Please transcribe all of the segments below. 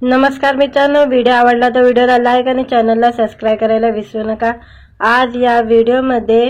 नमस्कार मित्रांनो, व्हिडिओ आवडला तर व्हिडिओला लाईक आणि चॅनलला सबस्क्राइब करायला विसरू नका। आज या व्हिडिओमध्ये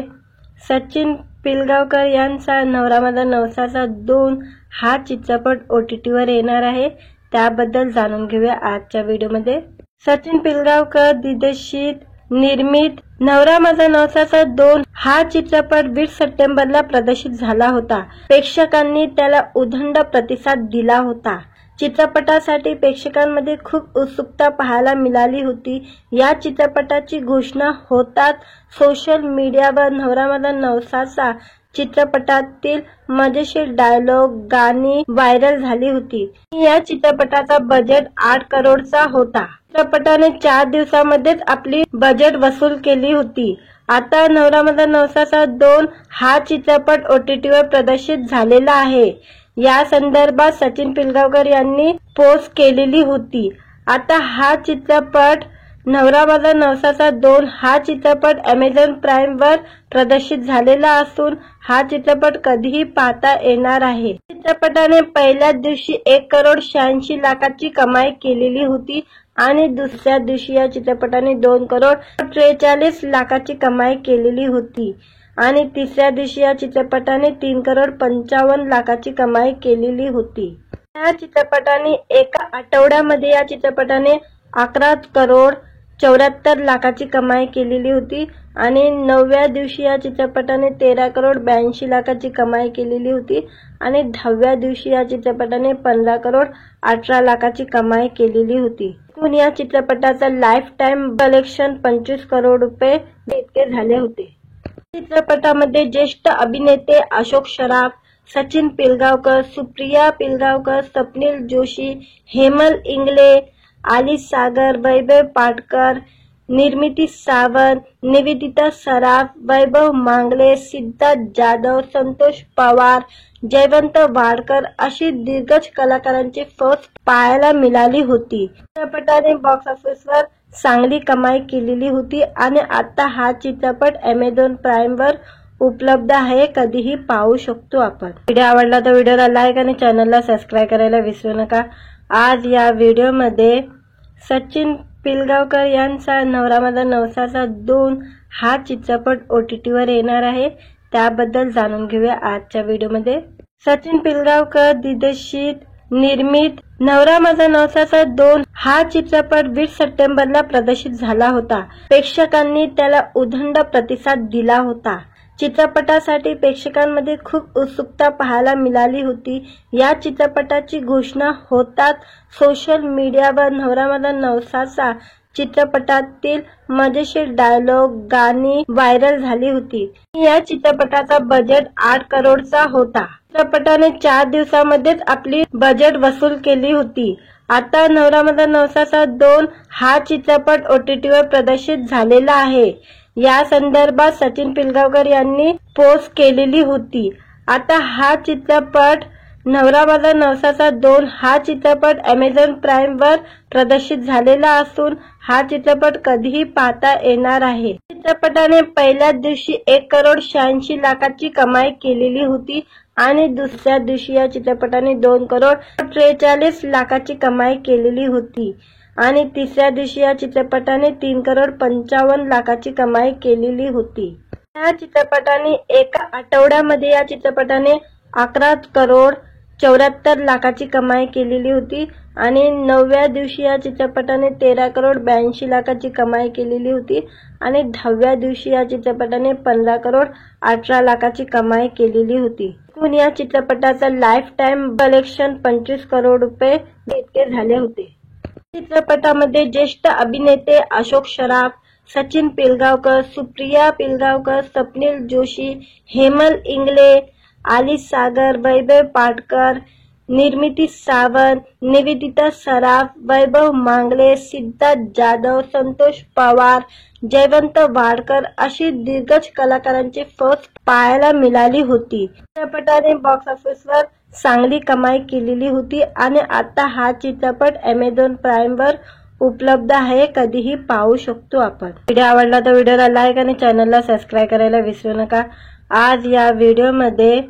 सचिन पिलगावकर यांचा नवरा माझा नवसाचा 2 हा चित्रपट OTT वर येणार आहे, त्याबद्दल जाणून घेऊया आजच्या व्हिडिओमध्ये। सचिन पिलगावकर दिग्दर्शित निर्मित नवरा माझा नवसाचा 2 हा चित्रपट 20 सप्टेंबरला प्रदर्शित झाला होता। प्रेक्षकांनी त्याला उदंड प्रतिसाद दिला होता। चित्रपटासाठी प्रेक्षकांमध्ये खूप उत्सुकता पाहायला मिळाली होती। या चित्रपटाची घोषणा होताच सोशल मीडियावर नवरा माझा नवसाचा चित्रपटातील मजेशीर डायलॉग गाणी व्हायरल झाली होती। या चित्रपटाचा बजेट 8 करोडचा होता। चित्रपटाने 4 दिवसांमध्येच आपली बजेट वसूल केली होती। आता नवरा माझा नवसाचा 2 हा चित्रपट OTT वर प्रदर्शित झालेला आहे। या संदर्भात सचिन पिलगावकर यांनी पोस्ट केलेली होती। आता हा चित्रपट नवरा माझा नवसाचा 2 हा चित्रपट Amazon प्राइम वर प्रदर्शित झालेला असून हा चित्रपट कधीही पाहता येणार आहे। चित्रपटाने पहिल्या दिवशी 1 करोड 86 लाखाची कमाई केलेली होती आणि दुसऱ्या दिवशी या चित्रपटाने 2 करोड 43 लाखाची कमाई केलेली होती आणि तिसऱ्या दिवशी या चित्रपटाने 3 करोड 55 लाखाची कमाई केलेली होती। या चित्रपटाने एका आठवड्यामध्ये या चित्रपटाने 11 करोड 74 लाखाची कमाई केलेली होती आणि 9व्या दिवशी या चित्रपटाने 13 करोड 82 लाखाची कमाई केलेली होती आणि 10व्या दिवशी या चित्रपटाने 15 करोड 18 लाखाची कमाई केलेली होती। एकूण या चित्रपटाचा लाईफ टाइम कलेक्शन 25 करोड रुपये इतके झाले होते। चित्रपटामध्ये ज्येष्ठ अभिनेते अशोक सराफ, सचिन पिलगावकर, सुप्रिया पिलगावकर, स्वप्नील जोशी, हेमल इंगळे, आली सागर, वैभव पाटकर, निर्मिती सावंत, निवेदिता सराफ, वैभव मांगले, सिद्धार्थ जाधव, संतोष पवार, जयवंत वाडकर अशी दिग्गज कलाकारांची फौज पाहायला मिळाली होती। चित्रपटाने बॉक्स ऑफिसवर चांगली कमाई केलेली होती आणि आता हा चित्रपट Amazon प्राइम वर उपलब्ध आहे, कधीही पाहू शकतो आपण। व्हिडिओ आवडला तर व्हिडिओला लाईक आणि चॅनलला सबस्क्राइब करायला विसरू नका। आज या व्हिडिओमध्ये सचिन पिलगावकर यांचा नवरा माझा नवसाचा 2 हा चित्रपट OTT वर येणार आहे, त्याबद्दल जाणून घेऊया आजच्या व्हिडिओमध्ये। सचिन पिलगावकर दिग्दर्शित निर्मित नवरा माझा नवसाचा 2 हा चित्रपट 20 सप्टेंबरला प्रदर्शित झाला होता। प्रेक्षकांनी त्याला उदंड प्रतिसाद दिला होता। चित्रपटासाठी प्रेक्षकांमध्ये खूप उत्सुकता पाहायला मिळाली होती। या चित्रपटाची घोषणा होताच सोशल मीडियावर नवरा माझा नवसाचा चित्रपटातील मजेशीर डायलॉग गाणी व्हायरल झाली होती। या चित्रपटाचा बजेट 8 करोडचा होता। चित्रपटाने 4 दिवसांमध्येच आपली बजेट वसूल केली होती। आता नवरा माझा नवसाचा 2 हा चित्रपट OTT वर प्रदर्शित झालेला आहे। या संदर्भात सचिन पिलगावकर यांनी पोस्ट केलेली होती। आता हा चित्रपट नवरा माझा नवसाचा 2 हा चित्रपट Amazon प्राइम वर प्रदर्शित झालेला असून हा चित्रपट कधीही पाहता येणार आहे। चित्रपटाने पहिल्या दिवशी 1 करोड 86 लाखाची कमाई केलेली होती आणि दुसऱ्या दिवशी या चित्रपटाने 2 करोड 43 लाखाची कमाई केलेली होती आणि तिसऱ्या दिवशी या चित्रपटाने 3 करोड 55 लाखाची कमाई केलेली होती। या चित्रपटाने एका आठवड्यामध्ये या चित्रपटाने 11 करोड 74 लाखाची कमाई केलेली होती आणि 9व्या दिवशी या चित्रपटाने 13 करोड 82 लाखाची कमाई केलेली होती आणि 10व्या दिवशी या चित्रपटाने 15 करोड 18 लाखाची कमाई केलेली होती। एकूण या चित्रपटाचा लाईफ टाइम कलेक्शन 25 करोड रुपये इतके झाले होते। चित्रपटामध्ये ज्येष्ठ अभिनेते अशोक सराफ, सचिन पिलगावकर, सुप्रिया पिलगावकर, स्वप्नील जोशी, हेमल इंगळे, आली सागर, वैभव पाटकर, निर्मिती सावंत, निवेदिता सराफ, वैभव मांगले, सिद्धार्थ जाधव, संतोष पवार, जयवंत वाडकर अशी दिग्गज कलाकारांची फौज पाहायला मिळाली होती। चित्रपटाने बॉक्स ऑफिसवर चांगली कमाई केलेली होती आणि आता हा चित्रपट Amazon प्राइम वर उपलब्ध आहे, कधीही पाहू शकतो आपण। व्हिडिओ आवडला तर व्हिडिओला लाईक आणि चॅनलला सबस्क्राइब करायला विसरू नका। आज या व्हिडिओमध्ये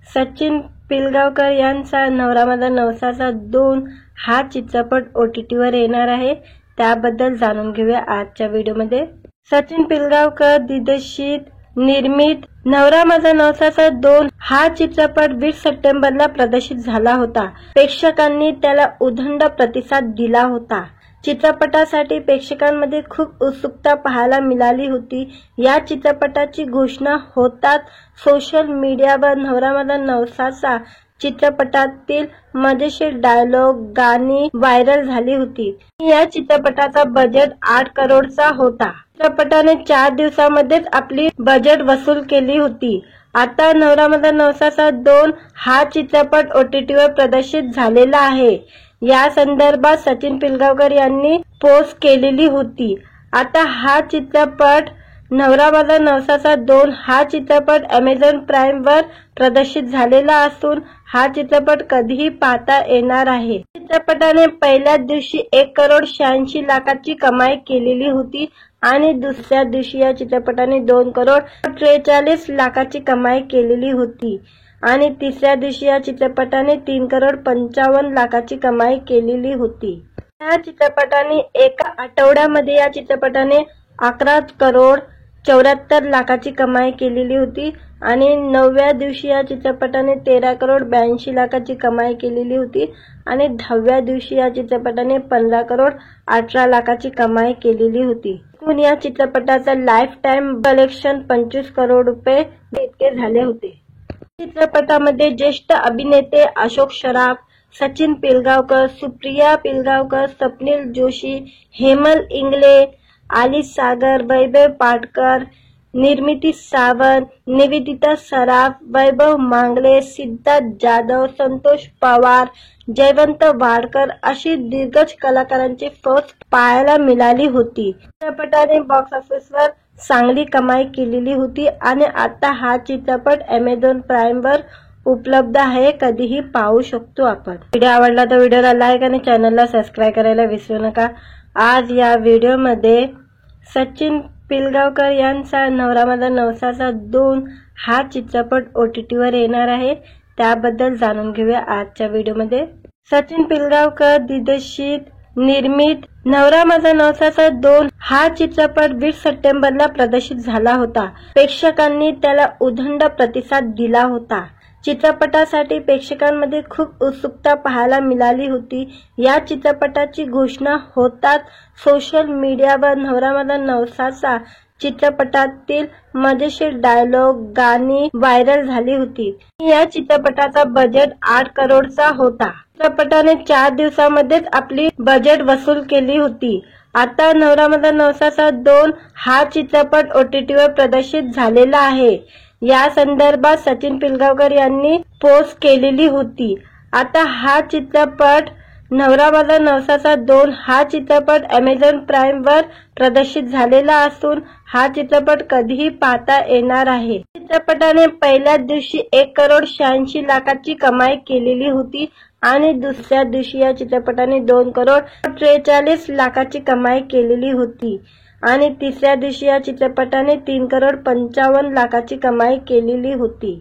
सचिन पिलगावकर यांचा नवरा माझा नवसाचा 2 हा चित्रपट OTT वर येणार आहे, त्याबद्दल जाणून घेऊया आजच्या व्हिडिओमध्ये। सचिन पिलगावकर दिग्दर्शित निर्मित नवरा माझा नवसाचा 2 हा चित्रपट 20 सप्टेंबरला प्रदर्शित झाला होता। प्रेक्षकांनी त्याला उदंड प्रतिसाद दिला होता। चित्रपटासाठी प्रेक्षकांमध्ये खूप उत्सुकता पाहायला मिळाली होती। या चित्रपटाची घोषणा होताच सोशल मीडियावर नवरा माझा नवसाचा चित्रपटातील मजेशीर डायलॉग गाणी व्हायरल झाली होती। या चित्रपटाचा बजेट 8 करोडचा होता। चित्रपटाने 4 दिवसांमध्येच आपली बजेट वसूल केली होती। आता नवरा माझा नवसाचा 2 हा चित्रपट OTT वर प्रदर्शित झालेला आहे। या संदर्भात सचिन पिलगावकर यांनी पोस्ट केलेली होती। आता हा चित्रपट नवरा माझा नवसाचा 2 हा चित्रपट Amazon प्राईम वर प्रदर्शित झालेला असून हा चित्रपट कधीही पाहता येणार आहे। चित्रपटाने पहिल्या दिवशी 1 करोड 86 लाखाची कमाई केलेली होती आणि दुसऱ्या दिवशी या चित्रपटाने 2 करोड 43 लाखाची कमाई केलेली होती आणि तिसऱ्या दिवशी या चित्रपटाने 3 करोड 55 लाखाची कमाई केलेली होती। या चित्रपटाने एका आठवड्यामध्ये या चित्रपटाने 11 करोड 74 लाखाची कमाई केलेली होती आणि 9व्या दिवशी या चित्रपटाने 13 करोड 82 लाखाची कमाई केलेली होती आणि 10व्या दिवशी या चित्रपटाने 15 करोड 18 लाखाची कमाई केलेली होती। एकूण या चित्रपटाचा लाईफ टाइम कलेक्शन 25 करोड रुपये इतके झाले होते। चित्रपटामध्ये ज्येष्ठ अभिनेते अशोक सराफ, सचिन पिलगावकर, सुप्रिया पिलगावकर, स्वप्नील जोशी, हेमल इंगळे, आली सागर, वैभव पाटकर, निर्मिती सावंत, निवेदिता सराफ, वैभव मांगले, सिद्धार्थ जाधव, संतोष पवार, जयवंत वाडकर अशी दिग्गज कलाकारांची फौज पाहायला मिळाली होती। चित्रपटाने बॉक्स ऑफिसवर चांगली कमाई केलेली होती आणि आता हा चित्रपट Amazon प्राईम वर उपलब्ध आहे, कधीही पाहू शकतो आपण। व्हिडिओ आवडला तर व्हिडिओला लाईक आणि चॅनलला सबस्क्राइब करायला विसरू नका। आज या व्हिडिओमध्ये सचिन पिलगावकर यांचा नवरा माझा नवसाचा 2 हा चित्रपट OTT वर येणार आहे, त्याबद्दल जाणून घेऊया आजच्या व्हिडिओमध्ये। सचिन पिलगावकर दिग्दर्शित निर्मित नवरा माझा नवसाचा 2 हा चित्रपट 20 सप्टेंबरला प्रदर्शित झाला होता। प्रेक्षकांनी त्याला उदंड प्रतिसाद दिला होता। चित्रपटासाठी प्रेक्षकांमध्ये खूप उत्सुकता पाहायला मिळाली होती। या चित्रपटाची घोषणा होताच सोशल मीडियावर नवरा माझा नवसाचा चित्रपटातील मजेशीर डायलॉग गाणी व्हायरल झाली होती। या चित्रपटाचा बजेट 8 करोडचा होता। चित्रपटाने 4 दिवसांमध्येच आपली बजेट वसूल केली होती। आता नवरा माझा नवसाचा 2 हा चित्रपट OTT वर प्रदर्शित झालेला आहे। या संदर्भात सचिन पिलगावकर यांनी पोस्ट केलेली होती। आता हा चित्रपट नवरा माझा नवसाचा 2 हा चित्रपट Amazon प्राईम वर प्रदर्शित झालेला असून हा चित्रपट कधीही पाहता येणार आहे। चित्रपटाने पहिल्या दिवशी 1 करोड 86 लाखाची कमाई केलेली होती आणि दुसऱ्या दिवशी या चित्रपटाने 2 करोड 43 लाखाची कमाई केलेली होती आणि तिसऱ्या दिवशी या चित्रपटाने 3 करोड 55 लाखाची कमाई केलेली होती।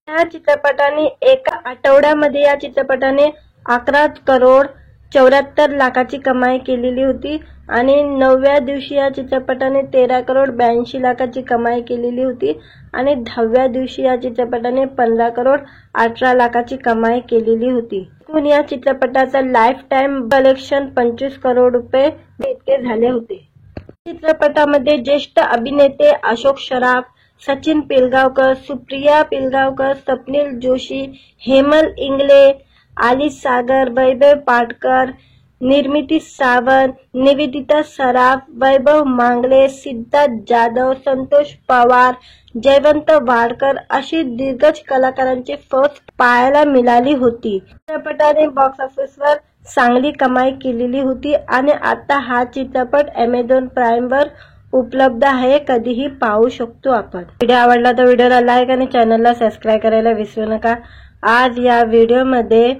या चित्रपटाने एका आठवड्यामध्ये या चित्रपटाने 11 करोड 74 लाखाची कमाई केलेली होती आणि 9व्या दिवशी या चित्रपटाने 13 करोड 82 लाखाची कमाई केलेली होती आणि 10व्या दिवशी या चित्रपटाने 15 करोड 18 लाखाची कमाई केलेली होती। एकूण या चित्रपटाचा लाईफ टाइम कलेक्शन 25 करोड रुपये इतके झाले होते। चित्रपटामध्ये ज्येष्ठ अभिनेते अशोक सराफ, सचिन पिलगावकर, सुप्रिया पिलगावकर, स्वप्नील जोशी, हेमल इंगळे, आली सागर, वैभव पाटकर, निर्मिती सावंत, निवेदिता सराफ, वैभव मांगले, सिद्धार्थ जाधव, संतोष पवार, जयवंत वाडकर अशी दिग्गज कलाकारांची फौज पाहायला मिळाली होती। चित्रपटाने बॉक्स ऑफिसवर चांगली कमाई केलेली होती आणि आता हा चित्रपट Amazon प्राईम वर उपलब्ध आहे, कधीही पाहू शकतो आपण। व्हिडिओ आवडला तर व्हिडिओला लाईक आणि चॅनलला सबस्क्राइब करायला विसरू नका। आज या व्हिडिओमध्ये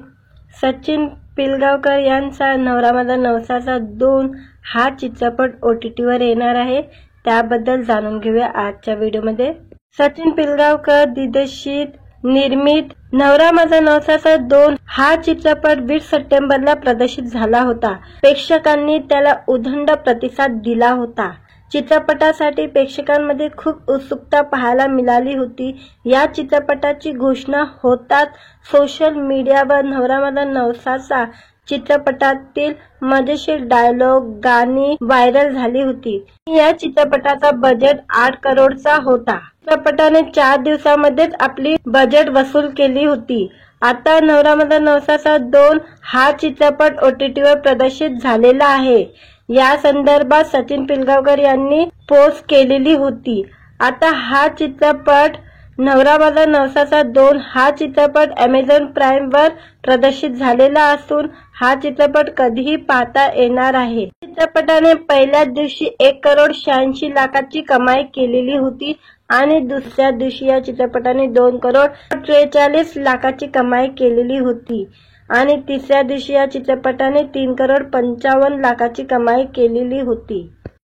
सचिन पिलगावकर यांचा नवरा माझा नवसाचा 2 हा चित्रपट OTT वर येणार आहे, त्याबद्दल जाणून घेऊया आजच्या व्हिडिओमध्ये। सचिन पिलगावकर दिग्दर्शित निर्मित नवरा माझा नवसाचा 2 हा चित्रपट 20 सप्टेंबरला प्रदर्शित झाला होता. प्रेक्षकांनी त्याला उदंड प्रतिसाद दिला होता. चित्रपटासाठी प्रेक्षकांमध्ये खूप उत्सुकता पाहायला मिळाली होती. या चित्रपटाची घोषणा होताच सोशल मीडियावर नवरा माझा नवसाचा चित्रपटातील मजेशीर डायलॉग गाणी व्हायरल झाली होती. या चित्रपटाचा बजेट 8 करोडचा होता. चित्रपटाने 4 दिवसांमध्येच आपली बजेट वसूल केली होती. आता नवरा माझा नवसाचा 2 हा चित्रपट OTTवर प्रदर्शित झालेला आहे. या संदर्भात सचिन पिलगावकर यांनी पोस्ट केलेली होती. आता हा चित्रपट नवरा माझा नवसाचा 2 हा चित्रपट Amazon Prime वर प्रदर्शित झालेला असून हा चित्रपट कधीही पाहता येणार आहे. चित्रपटाने पहिल्या दिवशी 1 करोड 86 लाखाची कमाई केलेली होती आणि दुसऱ्या दिवशी या चित्रपटाने 2 करोड 43 लाखाची कमाई केलेली होती आणि तिसऱ्या दिवशी या चित्रपटाने 3 करोड 55 लाखाची कमाई केलेली होती.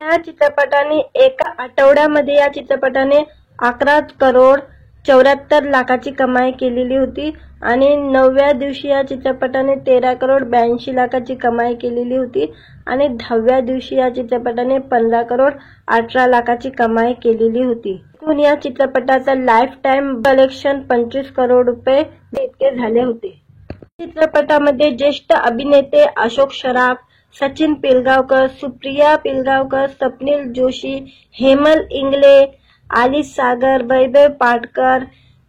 या चित्रपटाने एका आठवड्यामध्ये या चित्रपटाने 11 करोड 74 लाखाची कमाई केलेली होती आणि 9व्या दिवशी या चित्रपटाने 13 करोड 82 लाखाची कमाई केलेली होती आणि 10व्या दिवशी या चित्रपटाने 15 करोड 18 लाखाची कमाई केलेली होती. एकूण या चित्रपटाचा लाईफ टाइम कलेक्शन 25 करोड रुपये इतके झाले होते. चित्रपटामध्ये ज्येष्ठ अभिनेते अशोक सराफ, सचिन पिलगावकर, सुप्रिया पिलगावकर, स्वप्नील जोशी, हेमल इंगळे, आली सागर, वैभव पाटकर,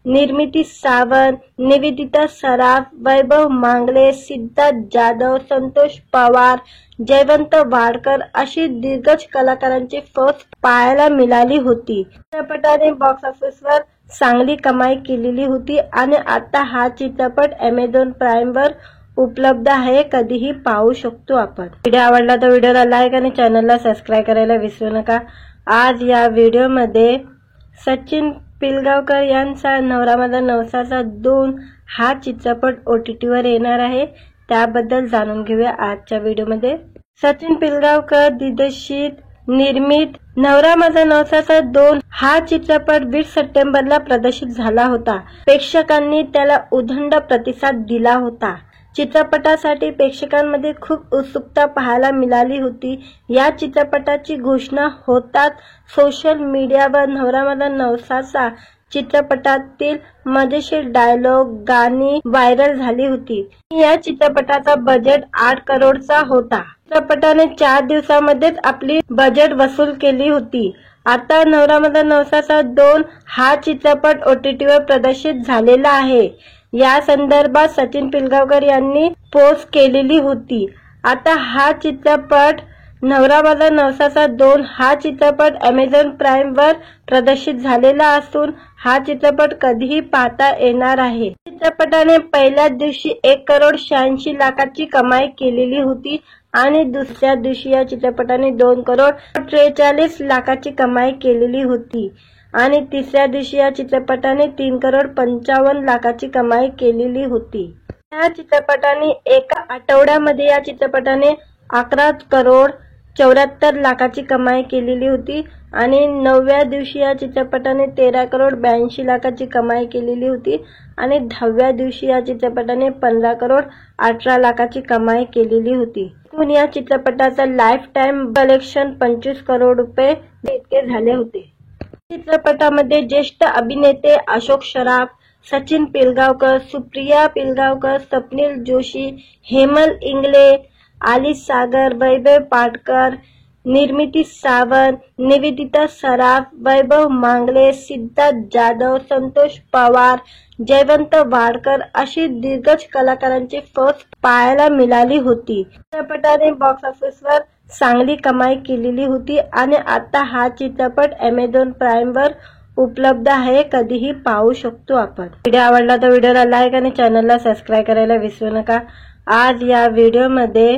निर्मिती सावंत, निवेदिता सराफ, वैभव मांगले, सिद्धार्थ जाधव, संतोष पवार, जयवंत वाडकर अशी दिग्गज कलाकारांची फौज पाहायला मिळाली होती. चित्रपटाने बॉक्स ऑफिसवर चांगली कमाई केलेली होती आणि आता हा चित्रपट Amazon Prime वर उपलब्ध आहे. कधीही पाहू शकतो आपण. व्हिडिओ आवडला तर व्हिडिओला लाईक आणि चॅनलला सबस्क्राईब करायला विसरू नका. आज या व्हिडिओमध्ये सचिन पिलगावकर यांचा नवरा माझा नवसाचा 2 हा चित्रपट OTTवर येणार आहे. त्याबद्दल जाणून घेऊया आजच्या व्हिडिओमध्ये. सचिन पिलगावकर दिग्दर्शित निर्मित नवरा माझा नवसाचा 2 हा चित्रपट 20 सप्टेंबरला प्रदर्शित झाला होता. प्रेक्षकांनी त्याला उदंड प्रतिसाद दिला होता. चित्रपटासाठी प्रेक्षकांमध्ये खूप उत्सुकता पाहायला मिळाली होती. या चित्रपटाची घोषणा होताच सोशल मीडियावर नवरा माझा नवसाचा चित्रपटातील मजेशीर डायलॉग गाणी व्हायरल झाली होती. या चित्रपटाचा बजेट 8 करोडचा होता. चित्रपटाने 4 दिवसांमध्येच आपली बजेट वसूल केली होती. आता नवरा माझा नवसाचा 2 हा चित्रपट OTTवर प्रदर्शित झालेला आहे. या संदर्भात सचिन पिलगावकर यांनी पोस्ट केलेली होती. आता हा चित्रपट नवरा माझा नवसाचा 2 हा चित्रपट Amazon Prime वर प्रदर्शित झालेला असून हा चित्रपट कधीही पाहता येणार आहे. चित्रपटाने पहिल्या दिवशी 1 करोड 86 लाखाची कमाई केलेली होती आणि दुसऱ्या दिवशी या चित्रपटाने 2 करोड 43 लाखाची कमाई केलेली होती आणि तिसऱ्या दिवशी या चित्रपटाने 3 करोड 55 लाखाची कमाई केलेली होती. या चित्रपटाने एका आठवड्यामध्ये या चित्रपटाने 11 करोड 74 लाखाची कमाई केलेली होती आणि 9व्या दिवशी या चित्रपटाने 13 करोड 82 लाखाची कमाई केलेली होती आणि 10व्या दिवशी या चित्रपटाने 15 करोड 18 लाखाची कमाई केलेली होती. एकूण या चित्रपटाचा लाईफ टाइम कलेक्शन 25 करोड रुपये इतके झाले होते. चित्रपटामध्ये ज्येष्ठ अभिनेते अशोक सराफ, सचिन पिलगावकर, सुप्रिया पिलगावकर, स्वप्नील जोशी, हेमल इंगळे, आली सागर, वैभव पाटकर, निर्मिती सावंत, निवेदिता सराफ, वैभव मांगले, सिद्धार्थ जाधव, संतोष पवार, जयवंत वाडकर अशी दिग्गज कलाकारांची फौज पाहायला मिळाली होती. चित्रपटाने बॉक्स ऑफिसवर चांगली कमाई केलेली होती आणि आता हा चित्रपट Amazon Prime वर उपलब्ध आहे. कधीही पाहू शकतो आपण. व्हिडिओ आवडला तर व्हिडिओला लाईक आणि चॅनलला सबस्क्राईब करायला विसरू नका. आज या व्हिडिओमध्ये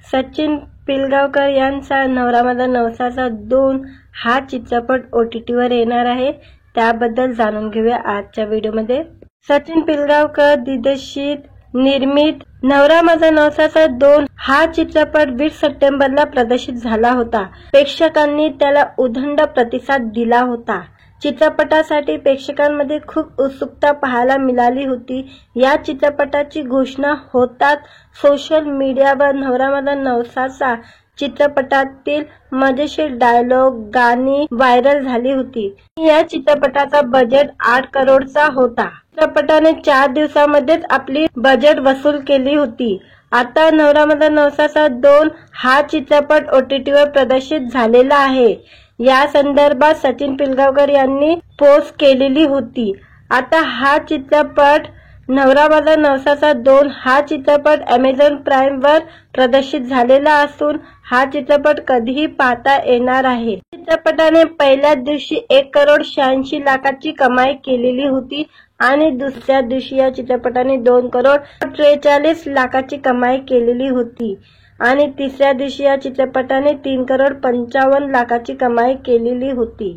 सचिन पिलगावकर यांचा नवरा माझा नवसाचा 2 हा चित्रपट OTTवर येणार आहे. त्याबद्दल जाणून घेऊया आजच्या व्हिडिओमध्ये. सचिन पिलगावकर दिग्दर्शित निर्मित नवरा माझा नवसाचा 2 हा चित्रपट 20 सप्टेंबरला प्रदर्शित झाला होता. प्रेक्षकांनी त्याला उदंड प्रतिसाद दिला होता. चित्रपटासाठी प्रेक्षकांमध्ये खूप उत्सुकता पाहायला मिळाली होती। या चित्रपटाची घोषणा होताच सोशल मीडियावर नवरा माझा नवसाचा चित्रपटातील मजेशीर डायलॉग गाणी व्हायरल झाली होती। या चित्रपटाचा बजेट 8 करोडचा होता। चित्रपटाने 4 दिवसांमध्येच आपली बजेट वसूल केली होती। आता नवरा माझा नवसाचा 2 हा चित्रपट OTTवर प्रदर्शित झालेला आहे। या संदर्भात सचिन पिलगावकर यांनी पोस्ट केलेली होती। आता हा चित्रपट नवरा माझा नवसाचा 2 हा चित्रपट Amazon Prime वर प्रदर्शित झालेला असून हा चित्रपट कधीही पाहता येणार आहे। चित्रपटाने पहिल्या दिवशी 1 करोड 86 लाखाची कमाई केलेली होती आणि दुसऱ्या दिवशी या चित्रपटाने 2 करोड 43 लाखाची कमाई केलेली होती आणि तिसऱ्या दिवशी या चित्रपटाने 3 करोड 55 लाखाची कमाई केलेली होती।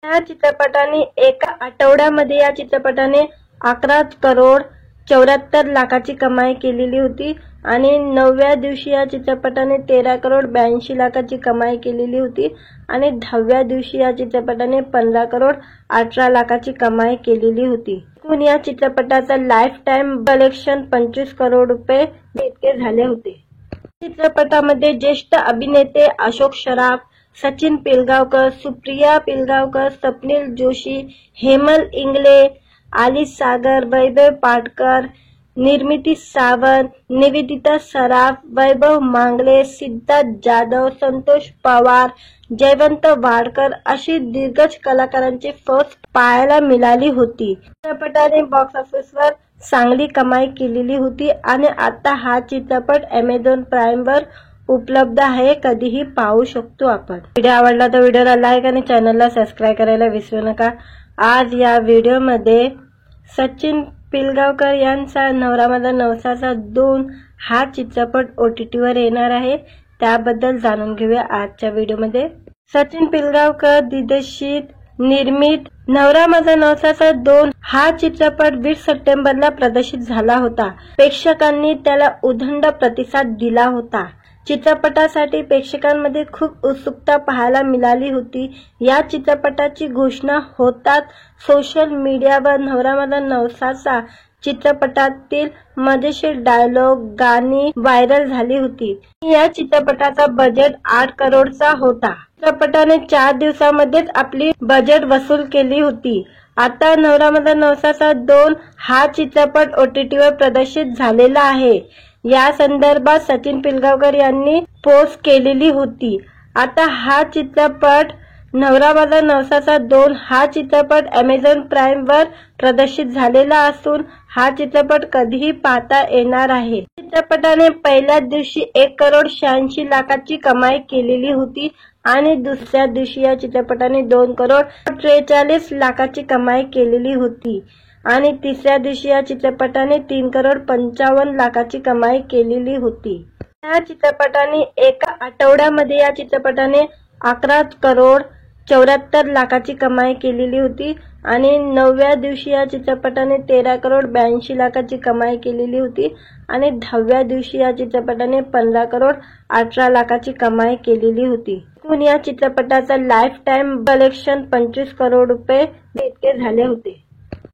या चित्रपटाने एका आठवड्यामध्ये या चित्रपटाने 11 करोड 74 लाखाची कमाई केलेली होती आणि 9व्या दिवशी या चित्रपटाने 13 करोड 82 लाखाची कमाई केलेली होती आणि 10व्या दिवशी या चित्रपटाने 15 करोड 18 लाखाची कमाई केलेली होती। एकूण या चित्रपटाचा लाईफ टाइम कलेक्शन 25 करोड रुपये इतके झाले होते। चित्रपटामध्ये ज्येष्ठ अभिनेते अशोक सराफ, सचिन पिलगावकर, सुप्रिया पिलगावकर, स्वप्नील जोशी, हेमल इंगळे, आली सागर, वैभव पाटकर, निर्मिती सावंत, निवेदिता सराफ, वैभव मांगले, सिद्धार्थ जाधव, संतोष पवार, जयवंत वाडकर अशी दिग्गज कलाकारांची फौज पाहायला मिळाली होती। चित्रपटाने बॉक्स ऑफिसवर चांगली कमाई केलेली होती आणि आता हा चित्रपट Amazon Prime वर उपलब्ध आहे, कधीही पाहू शकतो आपण। व्हिडिओ आवडला तर व्हिडिओला लाईक आणि चॅनलला सबस्क्राइब करायला विसरू नका। आज या व्हिडिओमध्ये सचिन पिलगावकर यांचा नवरा माझा नवसाचा 2 हा चित्रपट OTTवर येणार आहे, त्याबद्दल जाणून घेऊया आजच्या व्हिडिओमध्ये। सचिन पिलगावकर दिग्दर्शित निर्मित नवरा माझा नवसाचा 2 हा चित्रपट 20 सप्टेंबरला प्रदर्शित झाला होता। प्रेक्षकांनी त्याला उदंड प्रतिसाद दिला होता। चित्रपटासाठी प्रेक्षकांमध्ये खूप उत्सुकता पाहायला मिळाली होती। या चित्रपटाची घोषणा होताच सोशल मीडियावर नवरा माझा नवसाचा चित्रपटातील मजेशीर डायलॉग गाणी व्हायरल झाली होती। या चित्रपटाचा बजेट 8 करोडचा होता। चित्रपटाने 4 दिवसांमध्येच आपली बजेट वसूल केली होती। आता नवरा माझा नवसाचा 2 हा चित्रपट OTTवर प्रदर्शित झालेला आहे। या संदर्भात सचिन पिलगावकर यांनी पोस्ट केलेली होती। आता हा चित्रपट नवरा माझा नवसाचा 2 हा चित्रपट Amazon Prime वर प्रदर्शित झालेला असून हा चित्रपट कधीही पाहता येणार आहे। चित्रपटाने पहिल्या दिवशी 1 करोड 86 लाखाची कमाई केलेली होती आणि दुसऱ्या दिवशी या चित्रपटाने 2 करोड 43 लाखाची कमाई केलेली होती आणि तिसऱ्या दिवशी या चित्रपटाने 3 करोड 55 लाखाची कमाई केलेली होती। या चित्रपटाने एका आठवड्यामध्ये या चित्रपटाने 11 करोड 74 लाखाची कमाई केलेली होती आणि 9व्या दिवशी या चित्रपटाने 13 करोड 82 लाखाची कमाई केलेली होती आणि 10व्या दिवशी या चित्रपटाने 15 करोड 18 लाखाची कमाई केलेली होती। एकूण या चित्रपटाचा लाईफ टाइम कलेक्शन 25 करोड रुपये इतके झाले होते।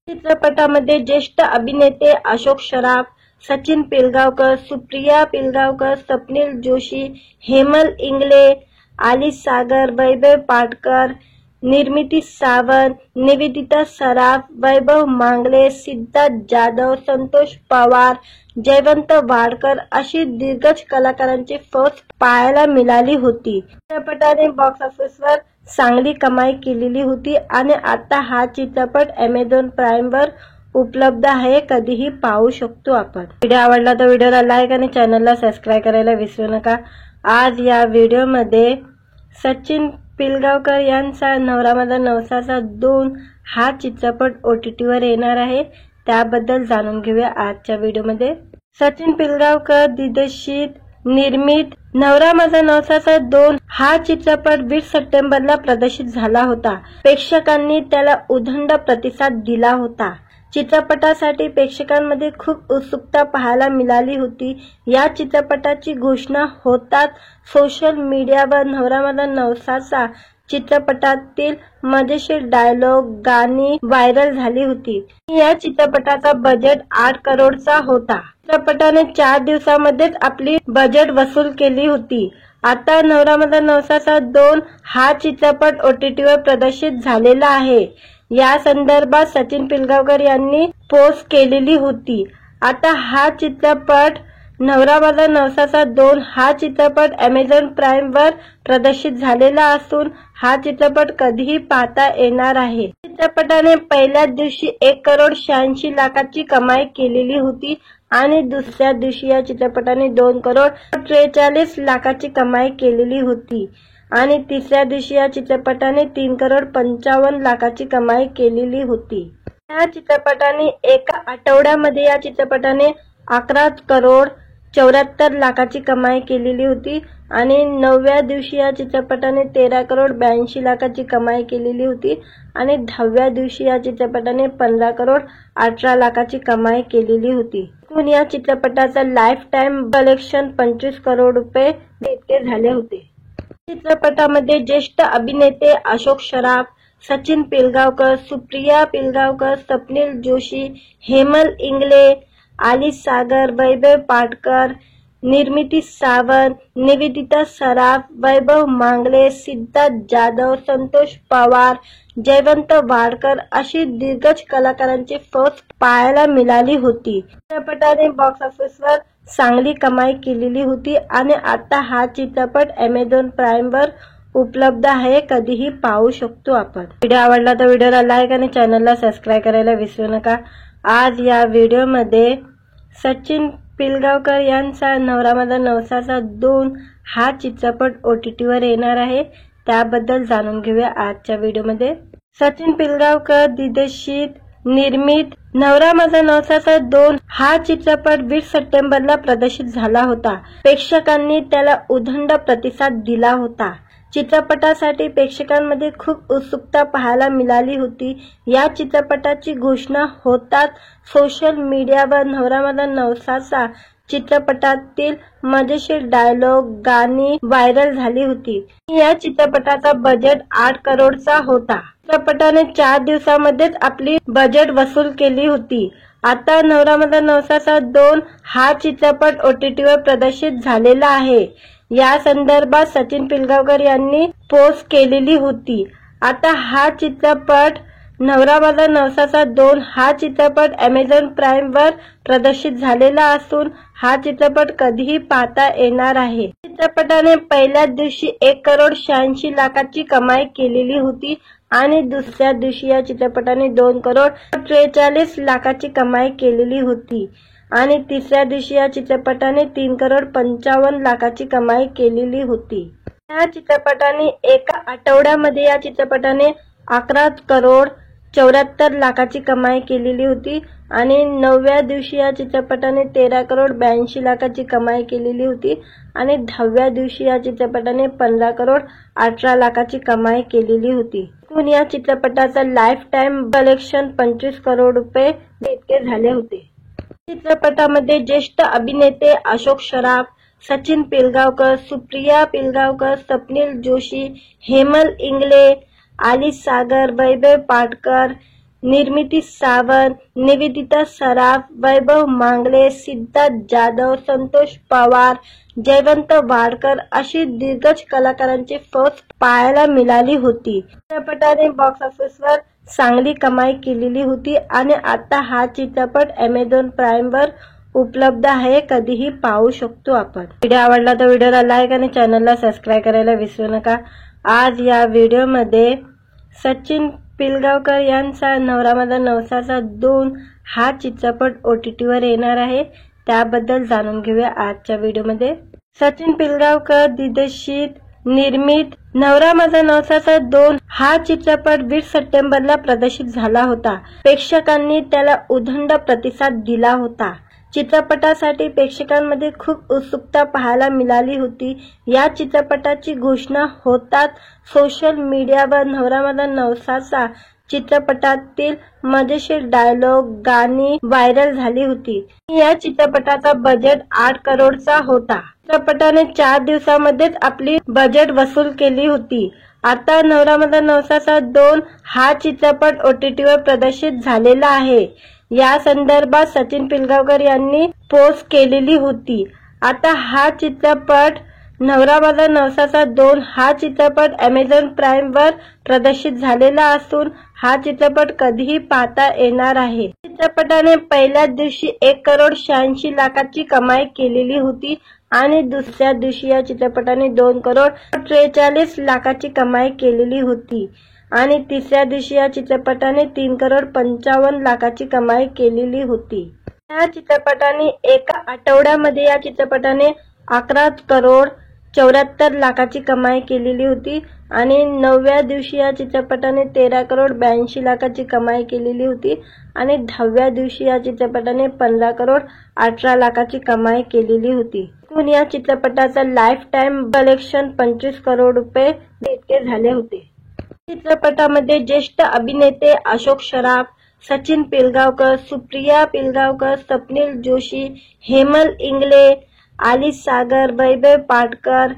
चित्रपटामध्ये ज्येष्ठ अभिनेते अशोक सराफ, सचिन पिलगावकर, सुप्रिया पिलगावकर, स्वप्नील जोशी, हेमल इंगळे, आली सागर, वैभव पाटकर, निर्मिती सावंत, निवेदिता सराफ, वैभव मांगले, सिद्धार्थ जाधव, संतोष पवार, जयवंत वाडकर अशी दिग्गज कलाकारांची फौज पाहायला मिळाली होती। चित्रपटाने बॉक्स ऑफिसवर चांगली कमाई केलेली होती आणि आता हा चित्रपट Amazon Prime वर उपलब्ध आहे, कधीही पाहू शकतो आपण। व्हिडिओ आवडला तर व्हिडिओला लाईक आणि चॅनलला सबस्क्राइब करायला विसरू नका। आज या व्हिडिओमध्ये सचिन पिलगावकर यांचा नवरा माझा नवसाचा 2 हा चित्रपट OTTवर येणार आहे, त्याबद्दल जाणून घेऊया आजच्या व्हिडिओमध्ये। सचिन पिलगावकर दिग्दर्शित निर्मित नवरा माझा नवसाचा 2 हा चित्रपट 20 सप्टेंबरला प्रदर्शित झाला होता। प्रेक्षकांनी त्याला उदंड प्रतिसाद दिला होता। चित्रपटासाठी प्रेक्षकांमध्ये खूप उत्सुकता पाहायला मिळाली होती। या चित्रपटाची घोषणा होताच सोशल मीडियावर नवरा माझा नवसाचा चित्रपटातील मजेशीर डायलॉग गाणी व्हायरल झाली होती। या चित्रपटाचा बजेट 8 करोडचा होता। चित्रपटाने 4 दिवसांमध्येच आपली बजेट वसूल केली होती। आता नवरा माझा नवसाचा 2 हा चित्रपट OTTवर प्रदर्शित झालेला आहे। या संदर्भात सचिन पिलगावकर यांनी पोस्ट केलेली होती। आता हा चित्रपट नवरा माझा नवसाचा 2 हा चित्रपट Amazon Prime वर प्रदर्शित झालेला असून हा चित्रपट कधीही पाहता येणार आहे। चित्रपटाने पहिल्या दिवशी 1 करोड 86 लाखाची कमाई केलेली होती आणि दुसऱ्या दिवशी या चित्रपटाने 2 करोड 43 लाखाची कमाई केलेली होती आणि तिसऱ्या दिवशी या चित्रपटाने 3 करोड 55 लाखाची कमाई केलेली होती। या चित्रपटाने एका आठवड्यामध्ये या चित्रपटाने 11 करोड 74 लाखाची कमाई केलेली होती आणि 9व्या दिवशी या चित्रपटाने 13 करोड 82 लाखाची कमाई केलेली होती आणि 10व्या दिवशी या चित्रपटाने 15 करोड 18 लाखाची कमाई केलेली होती। एकूण या चित्रपटाचा लाईफ टाइम कलेक्शन 25 करोड रुपये इतके झाले होते। चित्रपटामध्ये ज्येष्ठ अभिनेते अशोक सराफ, सचिन पिलगावकर, सुप्रिया पिलगावकर, स्वप्नील जोशी, हेमल इंगळे, आली सागर, वैभव पाटकर, निर्मिती सावंत, निवेदिता सराफ, वैभव मांगले, सिद्धार्थ जाधव, संतोष पवार, जयवंत वाडकर अशी दिग्गज कलाकारांची फौज पाहायला मिळाली होती। चित्रपटाने बॉक्स ऑफिसवर चांगली कमाई केलेली होती आणि आता हा चित्रपट Amazon Prime वर उपलब्ध आहे, कधीही पाहू शकतो आपण। व्हिडिओ आवडला तर व्हिडिओला लाईक आणि चॅनलला सबस्क्राइब करायला विसरू नका। आज या व्हिडिओमध्ये सचिन पिलगावकर यांचा नवरा माझा नवसाचा 2 हा चित्रपट OTTवर येणार आहे, त्याबद्दल जाणून घेऊया आजच्या व्हिडिओमध्ये। सचिन पिलगावकर दिग्दर्शित निर्मित नवरा माझा नवसाचा 2 हा चित्रपट 20 सप्टेंबरला प्रदर्शित झाला होता। प्रेक्षकांनी त्याला उदंड प्रतिसाद दिला होता। चित्रपटासाठी प्रेक्षकांमध्ये खूप उत्सुकता पाहायला मिळाली होती। या चित्रपटाची घोषणा होताच सोशल मीडियावर नवरा माझा नवसाचा चित्रपटातील मजेशीर डायलॉग गाणी व्हायरल झाली होती। या चित्रपटाचा बजेट 8 करोडचा होता। चित्रपटाने 4 दिवसांमध्येच आपली बजेट वसूल केली होती। आता नवरा माझा नवसाचा 2 हा चित्रपट OTTवर प्रदर्शित झालेला आहे। या संदर्भात सचिन पिलगावकर यांनी पोस्ट केलेली होती। आता हा चित्रपट नवरा माझा नवसाचा 2 हा चित्रपट Amazon Prime वर प्रदर्शित झालेला असून हा चित्रपट कधीही पाहता येणार आहे। चित्रपटाने पहिल्या दिवशी 1 करोड 86 लाखाची कमाई केलेली होती आणि दुसऱ्या दिवशी या चित्रपटाने 2 करोड 43 लाखाची कमाई केलेली होती आणि तिसऱ्या दिवशी या चित्रपटाने 3 करोड 55 लाखाची कमाई केलेली होती। या चित्रपटाने एका आठवड्यामध्ये या चित्रपटाने 11 करोड 74 लाखाची कमाई केलेली होती आणि 9व्या दिवशी या चित्रपटाने 13 करोड 82 लाखाची कमाई केलेली होती आणि 10व्या दिवशी या चित्रपटाने 15 करोड 18 लाखाची कमाई केलेली होती। एकूण या चित्रपटाचा लाईफ टाइम कलेक्शन 25 करोड रुपये इतके झाले होते। चित्रपटामध्ये ज्येष्ठ अभिनेते अशोक सराफ, सचिन पिलगावकर, सुप्रिया पिलगावकर, स्वप्नील जोशी, हेमल इंगळे, आली सागर, वैभव पाटकर, निर्मिती सावंत, निवेदिता सराफ, वैभव मांगले, सिद्धार्थ जाधव, संतोष पवार, जयवंत वाडकर अशी दिग्गज कलाकारांची फौज पाहायला मिळाली होती। चित्रपटाने बॉक्स ऑफिसवर चांगली कमाई केलेली होती आणि आता हा चित्रपट Amazon Prime वर उपलब्ध आहे, कधीही पाहू शकतो आपण। व्हिडिओ आवडला तर व्हिडिओला लाईक आणि चॅनलला सबस्क्राइब करायला विसरू नका। आज या व्हिडिओमध्ये सचिन पिलगावकर यांचा नवरा माझा नवसाचा 2 हा चित्रपट OTTवर येणार आहे, त्याबद्दल जाणून घेऊया आजच्या व्हिडिओमध्ये। सचिन पिलगावकर दिग्दर्शित निर्मित नवरा माझा नवसाचा 2 हा चित्रपट 20 सप्टेंबरला प्रदर्शित झाला होता। प्रेक्षकांनी त्याला उदंड प्रतिसाद दिला होता। चित्रपटासाठी प्रेक्षकांमध्ये खूप उत्सुकता पाहायला मिळाली होती। या चित्रपटाची घोषणा होताच सोशल मीडियावर नवरा माझा नवसाचा चित्रपटातील मजेशीर डायलॉग, गाणी व्हायरल झाली होती। या चित्रपटाचा बजेट 8 करोडचा होता। चित्रपटाने 4 दिवसांमध्येच आपली बजेट वसूल केली होती। आता नवरा माझा नवसाचा 2 हा चित्रपट OTTवर प्रदर्शित झालेला आहे। या संदर्भात सचिन पिलगावकर यांनी पोस्ट केलेली होती। आता हा चित्रपट नवरा माझा नवसाचा 2 हा चित्रपट Amazon Prime वर प्रदर्शित झालेला असून हा चित्रपट कधीही पाहता येणार आहे। चित्रपटाने पहिल्याच दिवशी 1 करोड 86 लाखाची कमाई केलेली होती आणि दुसऱ्या दिवशी या चित्रपटाने 2 करोड 43 लाखाची कमाई केलेली होती आणि तिसऱ्या दिवशी या चित्रपटाने 3 करोड 55 लाखाची कमाई केलेली होती। या चित्रपटाने एका आठवड्यामध्ये या चित्रपटाने 11 करोड 74 लाखाची कमाई केलेली होती आणि 9व्या दिवशी या चित्रपटाने 13 करोड 82 लाखाची कमाई केलेली होती आणि 10व्या दिवशी या चित्रपटाने 15 करोड 18 लाखाची कमाई केलेली होती। एकूण या चित्रपटाचा लाईफ टाइम कलेक्शन 25 करोड रुपये इतके झाले होते। चित्रपटामध्ये ज्येष्ठ अभिनेते अशोक सराफ, सचिन पिलगावकर, सुप्रिया पिलगावकर, स्वप्नील जोशी, हेमल इंगळे, आली सागर, वैभव पाटकर,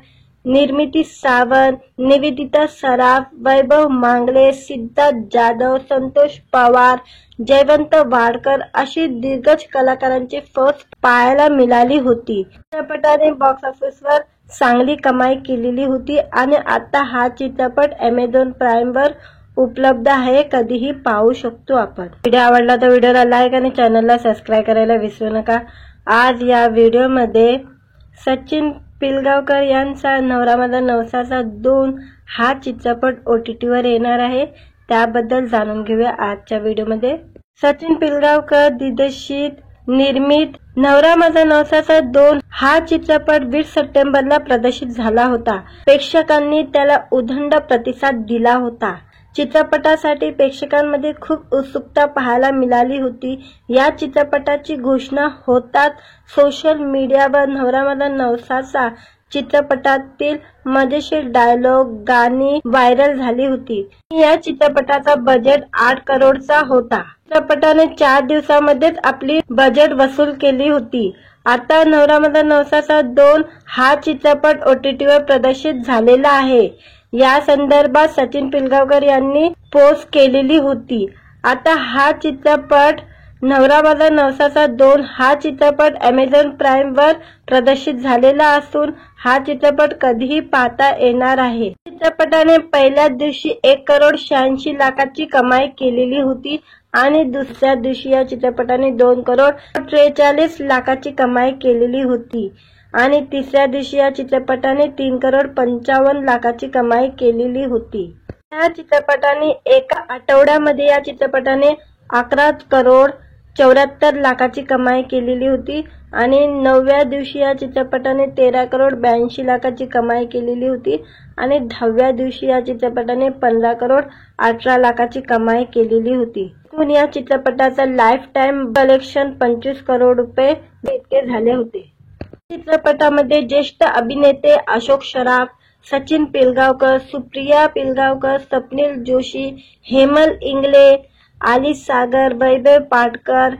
निर्मिती सावंत, निवेदिता सराफ, वैभव मांगले, सिद्धार्थ जाधव, संतोष पवार, जयवंत वाडकर अशी दिग्गज कलाकारांची फौज पाहायला मिळाली होती। चित्रपटाने बॉक्स ऑफिसवर चांगली कमाई केलेली होती आणि आता हा चित्रपट Amazon Prime वर उपलब्ध आहे, कधीही पाहू शकतो आपण। व्हिडिओ आवडला तर व्हिडिओला लाईक आणि चॅनलला सबस्क्राइब करायला विसरू नका। आज या व्हिडिओमध्ये सचिन पिलगावकर यांचा नवरा माझा नवसाचा 2 हा चित्रपट OTTवर येणार आहे, त्याबद्दल जाणून घेऊया आजच्या व्हिडिओमध्ये। सचिन पिलगावकर दिग्दर्शित निर्मित नवरा माझा नवसाचा 2 हा चित्रपट 20 सप्टेंबरला प्रदर्शित झाला होता। प्रेक्षकांनी त्याला उदंड प्रतिसाद दिला होता। चित्रपटासाठी प्रेक्षकांमध्ये खूप उत्सुकता पाहायला मिळाली होती। या चित्रपटाची घोषणा होताच सोशल मीडियावर नवरा माझा नवसाचा चित्रपटातील मजेशीर डायलॉग, गाणी व्हायरल झाली होती। या चित्रपटाचा बजेट 8 करोडचा होता। चित्रपटाने 4 दिवसांमध्येच आपली बजेट वसूल केली होती। आता नवरा माझा नवसाचा 2 हा चित्रपट OTTवर प्रदर्शित झालेला आहे। या संदर्भात सचिन पिलगावकर यांनी पोस्ट केलेली होती। आता हा चित्रपट नवरा माझा नवसाचा 2 हा चित्रपट Amazon Prime वर प्रदर्शित झालेला असून हा चित्रपट कधीही पाहता येणार आहे। चित्रपटाने पहिल्याच दिवशी 1 करोड 86 लाखाची कमाई केलेली होती आणि दुसऱ्या दिवशी या चित्रपटाने 2 करोड 43 लाखाची कमाई केलेली होती आणि तिसऱ्या दिवशी या चित्रपटाने 3 करोड 55 लाखाची कमाई केलेली होती। या चित्रपटाने एका आठवड्यामध्ये या चित्रपटाने 11 करोड 74 लाखाची कमाई केलेली होती आणि 9व्या दिवशी या चित्रपटाने 13 करोड 82 लाखाची कमाई केलेली होती आणि 10व्या दिवशी या चित्रपटाने 15 करोड 18 लाखाची कमाई केलेली होती। एकूण या चित्रपटाचा लाईफ टाइम कलेक्शन 25 करोड रुपये इतके झाले होते। चित्रपटामध्ये ज्येष्ठ अभिनेते अशोक सराफ, सचिन पिलगावकर, सुप्रिया पिलगावकर, स्वप्नील जोशी, हेमल इंगळे, आली सागर, वैभव पाटकर,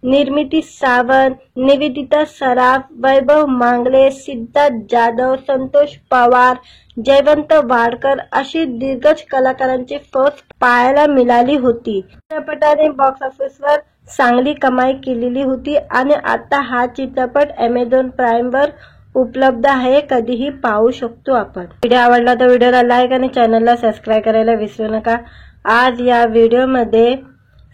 निर्मिती सावंत, निवेदिता सराफ, वैभव मांगले, सिद्धार्थ जाधव, संतोष पवार, जयवंत वाडकर अशी दिग्गज कलाकारांची फौज पाहायला मिळाली होती। चित्रपटाने बॉक्स ऑफिसवर चांगली कमाई केलेली होती आणि आता हा चित्रपट Amazon Prime वर उपलब्ध आहे, कधीही पाहू शकतो आपण। व्हिडिओ आवडला तर व्हिडिओला लाईक आणि चॅनलला सबस्क्राइब करायला विसरू नका। आज या व्हिडिओमध्ये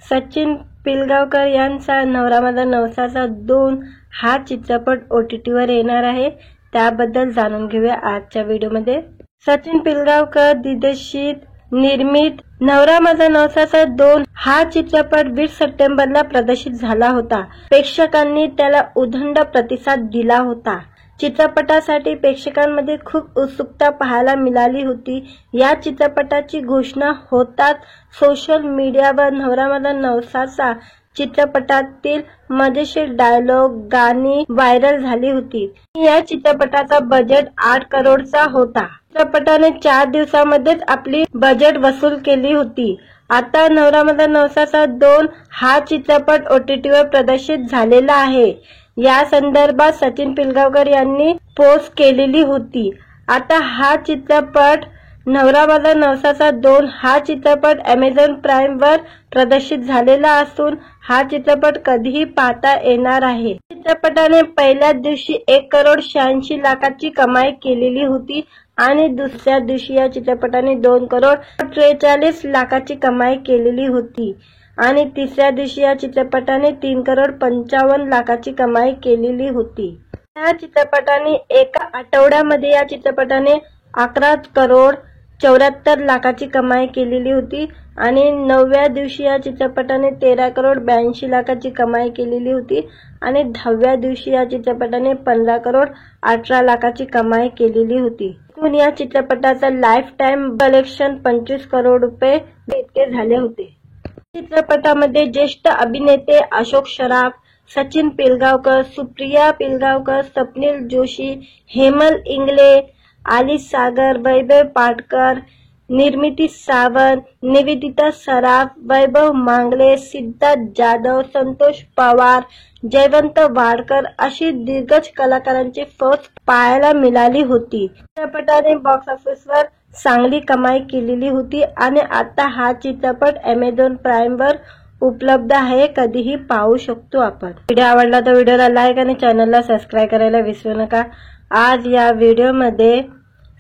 सचिन पिलगावकर यांचा नवरा माझा नवसाचा 2 हा चित्रपट OTTवर येणार आहे, त्याबद्दल जाणून घेऊया आजच्या व्हिडिओमध्ये। सचिन पिलगावकर दिग्दर्शित निर्मित नवरा माझा नवसाचा 2 हा चित्रपट 20 सप्टेंबरला प्रदर्शित झाला होता। प्रेक्षकांनी त्याला उदंड प्रतिसाद दिला होता। चित्रपटासाठी प्रेक्षकांमध्ये खूप उत्सुकता पाहायला मिळाली होती। या चित्रपटाची घोषणा होताच सोशल मीडियावर नवरा माझा नवसाचा चित्रपटातील मजेशीर डायलॉग, गाणी व्हायरल झाली होती। या चित्रपटाचा बजेट 8 करोडचा होता। चित्रपटाने 4 दिवसांमध्येच आपली बजेट वसूल केली होती। आता नवरा माझा नवसाचा 2 हा चित्रपट OTTवर प्रदर्शित झालेला आहे. या संदर्भात सचिन पिलगावकर यांनी पोस्ट केलेली होती. आता हा चित्रपट नवरा माझा नवसाचा 2 हा चित्रपट Amazon प्राईमवर प्रदर्शित झालेला असून हा चित्रपट कधीही पाहता येणार आहे. चित्रपटाने पहिल्याच दिवशी 1,86,00,000ची कमाई केलेली होती आणि दुसऱ्या दिवशी या चित्रपटाने 2,43,00,000ची कमाई केलेली होती आणि तिसऱ्या दिवशी या चित्रपटाने 3,55,00,000ची कमाई केलेली होती. या चित्रपटाने एका आठवड्यामध्ये या चित्रपटाने 11,74,00,000ची कमाई केलेली होती आणि 9व्या दिवशी या चित्रपटाने 13,82,00,000ची कमाई केलेली होती आणि 10व्या दिवशी या चित्रपटाने 15,18,00,000ची कमाई केलेली होती. एकूण या चित्रपटाचा लाईफ टाइम कलेक्शन 25 करोड रुपये इतके झाले होते. चित्रपटामध्ये ज्येष्ठ अभिनेते अशोक सराफ, सचिन पिलगावकर, सुप्रिया पिलगावकर, स्वप्नील जोशी, हेमल इंगळे, आली सागर, वैभव पाटकर, निर्मिती सावंत, निवेदिता सराफ, वैभव मांगले, सिद्धार्थ जाधव, संतोष पवार, जयवंत वाडकर अशी दिग्गज कलाकारांची फौज पाहायला मिळाली होती. चित्रपटाने बॉक्स ऑफिसवर चांगली कमाई केलेली होती आणि आता हा चित्रपट Amazon प्राईमवर उपलब्ध आहे. कधीही पाहू शकतो आपण. व्हिडिओ आवडला तर व्हिडिओला लाईक आणि चॅनलला सबस्क्राईब करायला विसरू नका. आज या व्हिडिओमध्ये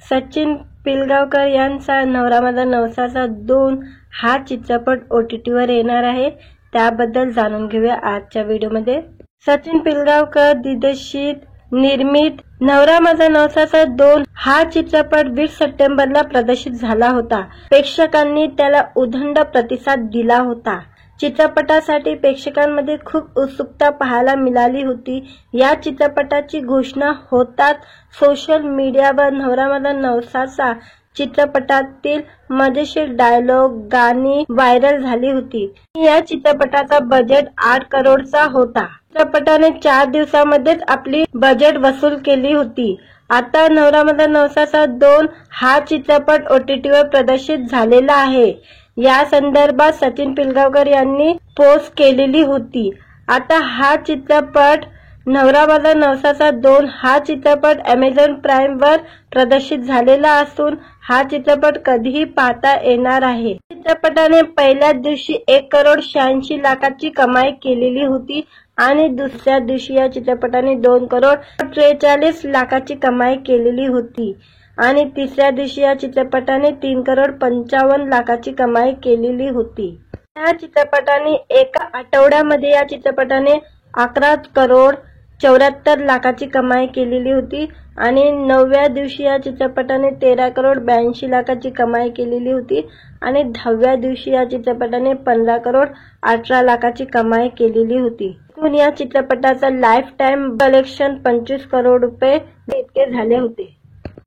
सचिन पिलगावकर यांचा नवरा माझा नवसाचा 2 हा चित्रपट OTTवर येणार आहे. त्याबद्दल जाणून घेऊया आजच्या व्हिडिओमध्ये. सचिन पिलगावकर दिग्दर्शित निर्मित नवरा माझा नवसाचा 2 हा चित्रपट 20 सप्टेंबरला प्रदर्शित झाला होता. प्रेक्षकांनी त्याला उदंड प्रतिसाद दिला होता. चित्रपटासाठी प्रेक्षकांमध्ये खूप उत्सुकता पाहायला मिळाली होती. या चित्रपटाची घोषणा होताच सोशल मीडियावर नवरा माझा नवसाचा चित्रपटातील मजेशीर डायलॉग, गाणी व्हायरल झाली होती. या चित्रपटाचा बजेट 8 करोडचा होता. चित्रपटाने 4 दिवसांमध्येच आपली बजेट वसूल केली होती. आता नवरा माझा नवसाचा 2 हा चित्रपट OTTवर प्रदर्शित झालेला आहे. या संदर्भात सचिन पिलगावकर यांनी पोस्ट केलेली होती. आता हा चित्रपट नवरा माझा नवसाचा 2 हा चित्रपट Amazon प्राईमवर प्रदर्शित झालेला असून हा चित्रपट कधीही पाहता येणार आहे. चित्रपटाने पहिल्याच दिवशी 1,86,00,000ची कमाई केलेली होती आणि दुसऱ्या दिवशी या चित्रपटाने 2,43,00,000ची कमाई केलेली होती आणि तिसऱ्या दिवशी या चित्रपटाने 3,55,00,000ची कमाई केलेली होती. या चित्रपटाने एका आठवड्यामध्ये या चित्रपटाने 11,74,00,000ची कमाई केलेली होती आणि 9व्या दिवशी या चित्रपटाने 13,82,00,000ची कमाई केलेली होती आणि 10व्या दिवशी या चित्रपटाने 15,18,00,000ची कमाई केलेली होती. एकूण या चित्रपटाचा लाईफ टाइम कलेक्शन 25 करोड रुपये इतके झाले होते.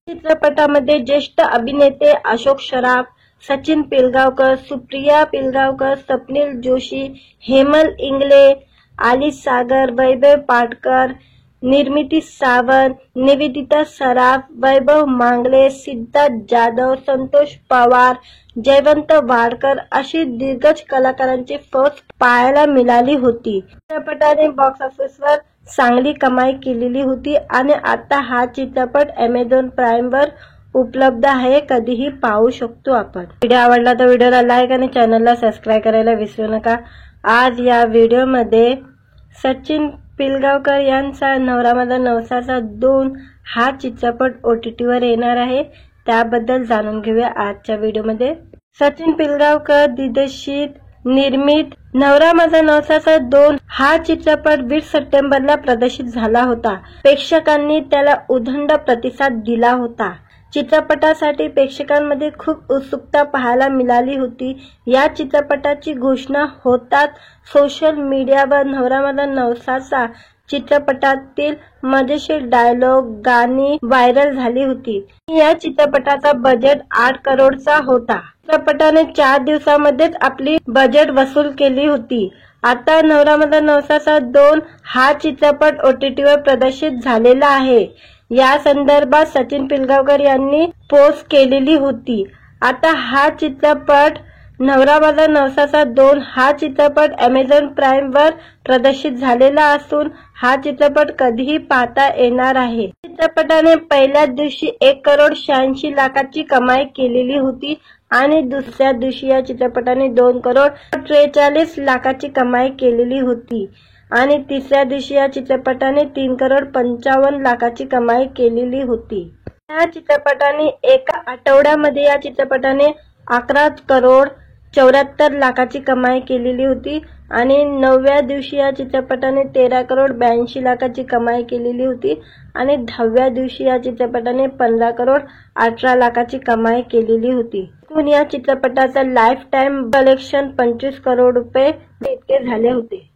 चित्रपटामध्ये ज्येष्ठ अभिनेते अशोक सराफ, सचिन पिलगावकर, सुप्रिया पिलगावकर, स्वप्नील जोशी, हेमल इंगळे, आली सागर, वैभव पाटकर, निर्मिती सावंत, निवेदिता सराफ, वैभव मांगले, सिद्धार्थ जाधव, संतोष पवार, जयवंत वाडकर अशी दिग्गज कलाकारांची फौज पाहायला मिळाली होती. चित्रपटाने बॉक्स ऑफिसवर चांगली कमाई केलेली होती आणि आता हा चित्रपट Amazon प्राईमवर उपलब्ध आहे. कधीही पाहू शकतो आपण. व्हिडिओ आवडला तर व्हिडिओला लाईक आणि चॅनलला सबस्क्राईब करायला विसरू नका. आज या व्हिडिओमध्ये सचिन पिलगावकर यांचा नवरा माझा नवसाचा 2 हा चित्रपट OTTवर येणार आहे. त्याबद्दल जाणून घेऊया आजच्या व्हिडिओमध्ये. सचिन पिलगावकर दिग्दर्शित निर्मित नवरा माझा नवसाचा 2 हा चित्रपट 20 सप्टेंबरला प्रदर्शित झाला होता. प्रेक्षकांनी त्याला उदंड प्रतिसाद दिला होता. चित्रपटासाठी प्रेक्षकांमध्ये खूप उत्सुकता पाहायला मिळाली होती. या चित्रपटाची घोषणा होताच सोशल मीडियावर नवरा माझा नवसाचा चित्रपटातील मजेशीर डायलॉग, गाणी व्हायरल झाली होती. या चित्रपटाचा बजेट 8 करोडचा होता. चित्रपटाने 4 दिवसांमध्येच आपली बजेट वसूल केली होती. आता नवरा माझा नवसाचा 2 हा चित्रपट OTTवर प्रदर्शित झालेला आहे. या संदर्भात सचिन पिलगावकर यांनी पोस्ट केलेली होती. आता हा चित्रपट नवरा माझा नवसाचा 2 हा चित्रपट Amazon Prime वर प्रदर्शित झालेला असून हा चित्रपट कधीही पाहता येणार आहे। चित्रपटाने पहिल्या दिवशी 1,86,00,000ची कमाई केलेली होती आणि दुसऱ्या दिवशी या चित्रपटाने 2,43,00,000ची कमाई केलेली होती आणि तिसऱ्या दिवशी या चित्रपटाने 3,55,00,000ची कमाई केलेली होती। या चित्रपटाने एका आठवड्यामध्ये या चित्रपटाने 11,74,00,000ची कमाई केलेली होती आणि 9व्या दिवशी या चित्रपटाने 13,82,00,000ची कमाई केलेली होती आणि 10व्या दिवशी या चित्रपटाने 15,18,00,000ची कमाई केलेली होती। एकूण या चित्रपटाचा लाईफ टाइम कलेक्शन 25 करोड रुपये इतके झाले होते।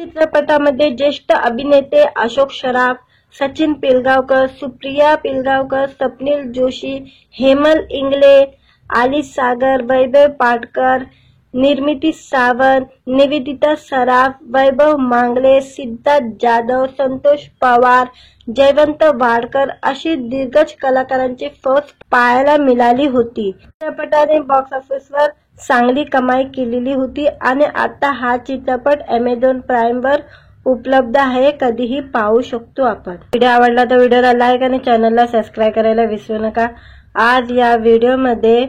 चित्रपटामध्ये ज्येष्ठ अभिनेते अशोक सराफ, सचिन पिलगावकर, सुप्रिया पिलगावकर, स्वप्नील जोशी, हेमल इंगळे, आली सागर, वैभव पाटकर, निर्मिती सावंत, निवेदिता सराफ, वैभव मांगले, सिद्धार्थ जाधव, संतोष पवार, जयवंत वाडकर अशी दिग्गज कलाकारांची फौज पाहायला मिळाली होती। चित्रपटाने बॉक्स ऑफिसवर चांगली कमाई केलेली होती आणि आता हा चित्रपट Amazon Prime वर उपलब्ध आहे, कधीही पाहू शकतो आपण। व्हिडिओ आवडला तर व्हिडिओला लाईक आणि चॅनलला सबस्क्राइब करायला विसरू नका। आज या व्हिडिओमध्ये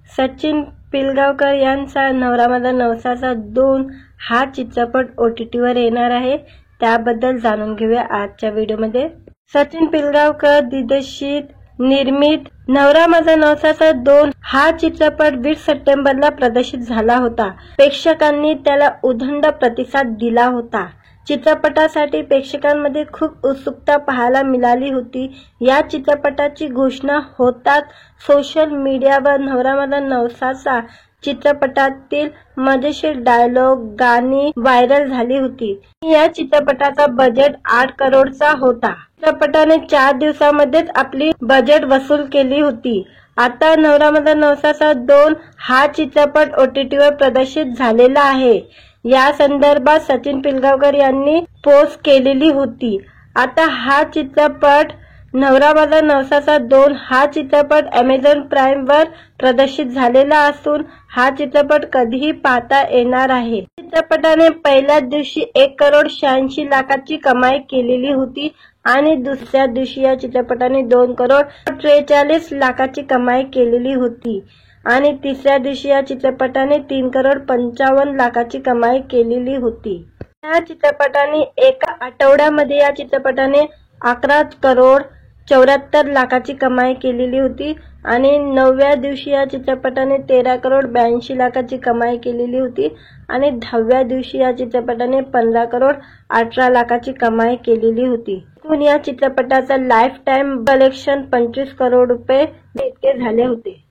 सचिन पिलगावकर यांचा नवरा माझा नवसाचा 2 हा चित्रपट OTT वर येणार आहे, त्याबद्दल जाणून घेऊया आजच्या व्हिडिओमध्ये। सचिन पिलगावकर दिग्दर्शित निर्मित नवरा माझा नवसाचा 2 हा चित्रपट 20 सप्टेंबरला प्रदर्शित झाला होता। प्रेक्षकांनी त्याला उदंड प्रतिसाद दिला होता। चित्रपटासाठी प्रेक्षकांमध्ये खूप उत्सुकता पाहायला मिळाली होती। या चित्रपटाची घोषणा होताच सोशल मीडियावर नवरा माझा नवसाचा चित्रपटातील मजेशीर डायलॉग गाणी व्हायरल झाली होती। या चित्रपटाचा बजेट 8 करोडचा होता। चित्रपटाने 4 दिवसांमध्येच आपली बजेट वसूल केली होती। आता नवरा माझा नवसाचा 2 हा चित्रपट OTT वर प्रदर्शित झालेला आहे। या संदर्भात सचिन पिलगावकर यांनी पोस्ट केलेली होती। आता हा चित्रपट नवरा माझा नवसाचा 2 हा चित्रपट Amazon Prime वर प्रदर्शित झालेला असून हा चित्रपट कधीही पाहता येणार आहे। चित्रपटाने पहिल्या दिवशी 1,86,00,000ची कमाई केलेली होती आणि दुसऱ्या दिवशी या चित्रपटाने 2,43,00,000ची कमाई केलेली होती आणि तिसऱ्या दिवशी या चित्रपटाने 3,55,00,000ची कमाई केलेली होती। या चित्रपटाने एका आठवड्यामध्ये या चित्रपटाने 11,74,00,000ची कमाई केलेली होती आणि 9व्या दिवशी या चित्रपटाने 13,82,00,000ची कमाई केलेली होती आणि 10व्या दिवशी या चित्रपटाने 15,18,00,000ची कमाई केलेली होती। एकूण या चित्रपटाचा लाईफ टाइम कलेक्शन 25 करोड रुपये इतके झाले होते।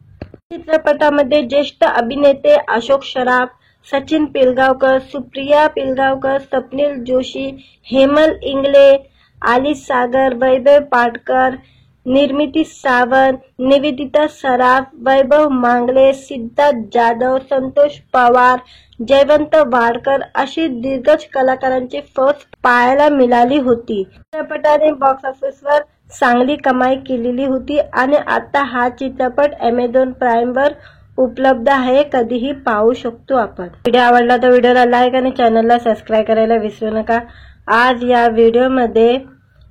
चित्रपटामध्ये ज्येष्ठ अभिनेते अशोक सराफ, सचिन पिलगावकर, सुप्रिया पिलगावकर, स्वप्नील जोशी, हेमल इंगळे, आली सागर, वैभव पाटकर, निर्मिती सावंत, निवेदिता सराफ, वैभव मांगले, सिद्धार्थ जाधव, संतोष पवार, जयवंत वाडकर अशी दिग्गज कलाकारांची फौज पाहायला मिळाली होती। चित्रपटाने बॉक्स ऑफिसवर चांगली कमाई केलेली होती आणि आता हा चित्रपट Amazon Prime वर उपलब्ध आहे, कधीही पाहू शकतो आपण। व्हिडिओ आवडला तर व्हिडिओला लाईक आणि चॅनलला सबस्क्राइब करायला विसरू नका। आज या व्हिडिओमध्ये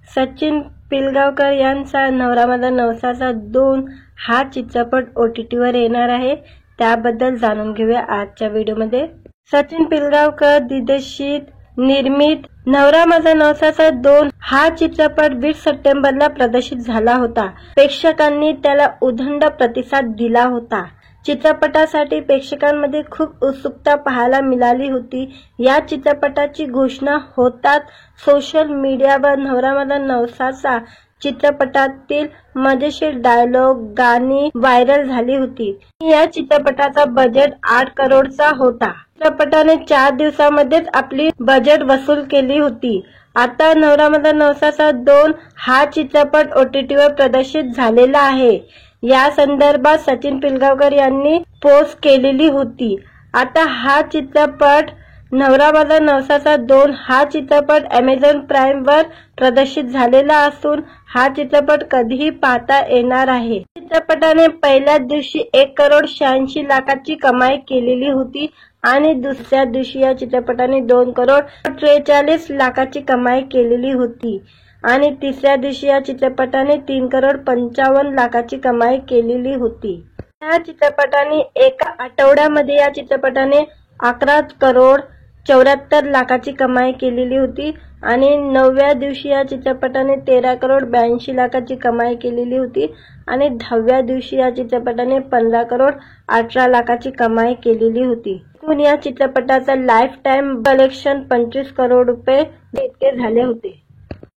सचिन पिलगावकर यांचा नवरा माझा नवसाचा 2 हा चित्रपट OTT वर येणार आहे, त्याबद्दल जाणून घेऊया आजच्या व्हिडिओमध्ये। सचिन पिलगावकर दिग्दर्शित निर्मित नवरा माझा नवसाचा 2 हा चित्रपट 20 सप्टेंबरला प्रदर्शित झाला होता। प्रेक्षकांनी त्याला उदंड प्रतिसाद दिला होता। चित्रपटासाठी प्रेक्षकांमध्ये खूप उत्सुकता पाहायला मिळाली होती। या चित्रपटाची घोषणा होताच सोशल मीडियावर नवरा माझा नवसाचा चित्रपटातील मजेशीर डायलॉग गाणी व्हायरल झाली होती। या चित्रपटाचा बजेट 8 करोडचा होता। चित्रपटाने 4 दिवसांमध्येच आपली बजेट वसूल केली होती। आता नवरा माझा नवसाचा 2 हा चित्रपट OTT वर प्रदर्शित झालेला आहे। या संदर्भात सचिन पिलगावकर यांनी पोस्ट केलेली होती। आता हा चित्रपट नवरा माझा नवसाचा 2 हा चित्रपट Amazon Prime वर प्रदर्शित झालेला असून हा चित्रपट कधीही पाहता येणार आहे। चित्रपटाने पहिल्याच दिवशी 1,86,00,000ची कमाई केलेली होती आणि दुसऱ्या दिवशी या चित्रपटाने 2,43,00,000ची कमाई केलेली होती आणि तिसऱ्या दिवशी या चित्रपटाने 3,55,00,000ची कमाई केलेली होती। या चित्रपटाने एका आठवड्यामध्ये या चित्रपटाने 11,74,00,000ची कमाई केलेली होती आणि 9व्या दिवशी या चित्रपटाने 13,82,00,000ची कमाई केलेली होती आणि 10व्या दिवशी या चित्रपटाने 15,18,00,000ची कमाई केलेली होती। एकूण या चित्रपटाचा लाईफ टाइम कलेक्शन 25 करोड रुपये इतके झाले होते।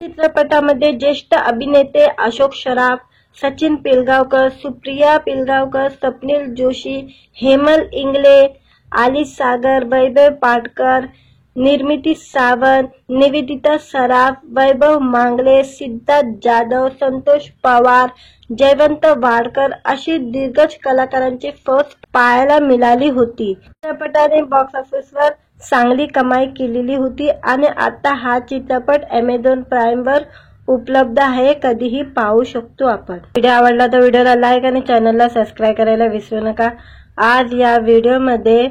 चित्रपटामध्ये ज्येष्ठ अभिनेते अशोक सराफ, सचिन पिलगावकर, सुप्रिया पिलगावकर, स्वप्नील जोशी, हेमल इंगळे, आली सागर, वैभव पाटकर, निर्मिती सावंत, निवेदिता सराफ, वैभव मांगले, सिद्धार्थ जाधव, संतोष पवार, जयवंत वाडकर अशी दिग्गज कलाकारांची फौज पाहायला मिळाली होती। चित्रपटाने बॉक्स ऑफिसवर चांगली कमाई केलेली होती आणि आता हा चित्रपट Amazon Prime वर उपलब्ध आहे, कधीही पाहू शकतो आपण। व्हिडिओ आवडला तर व्हिडिओला लाईक आणि चॅनलला सबस्क्राइब करायला विसरू नका। आज या व्हिडिओमध्ये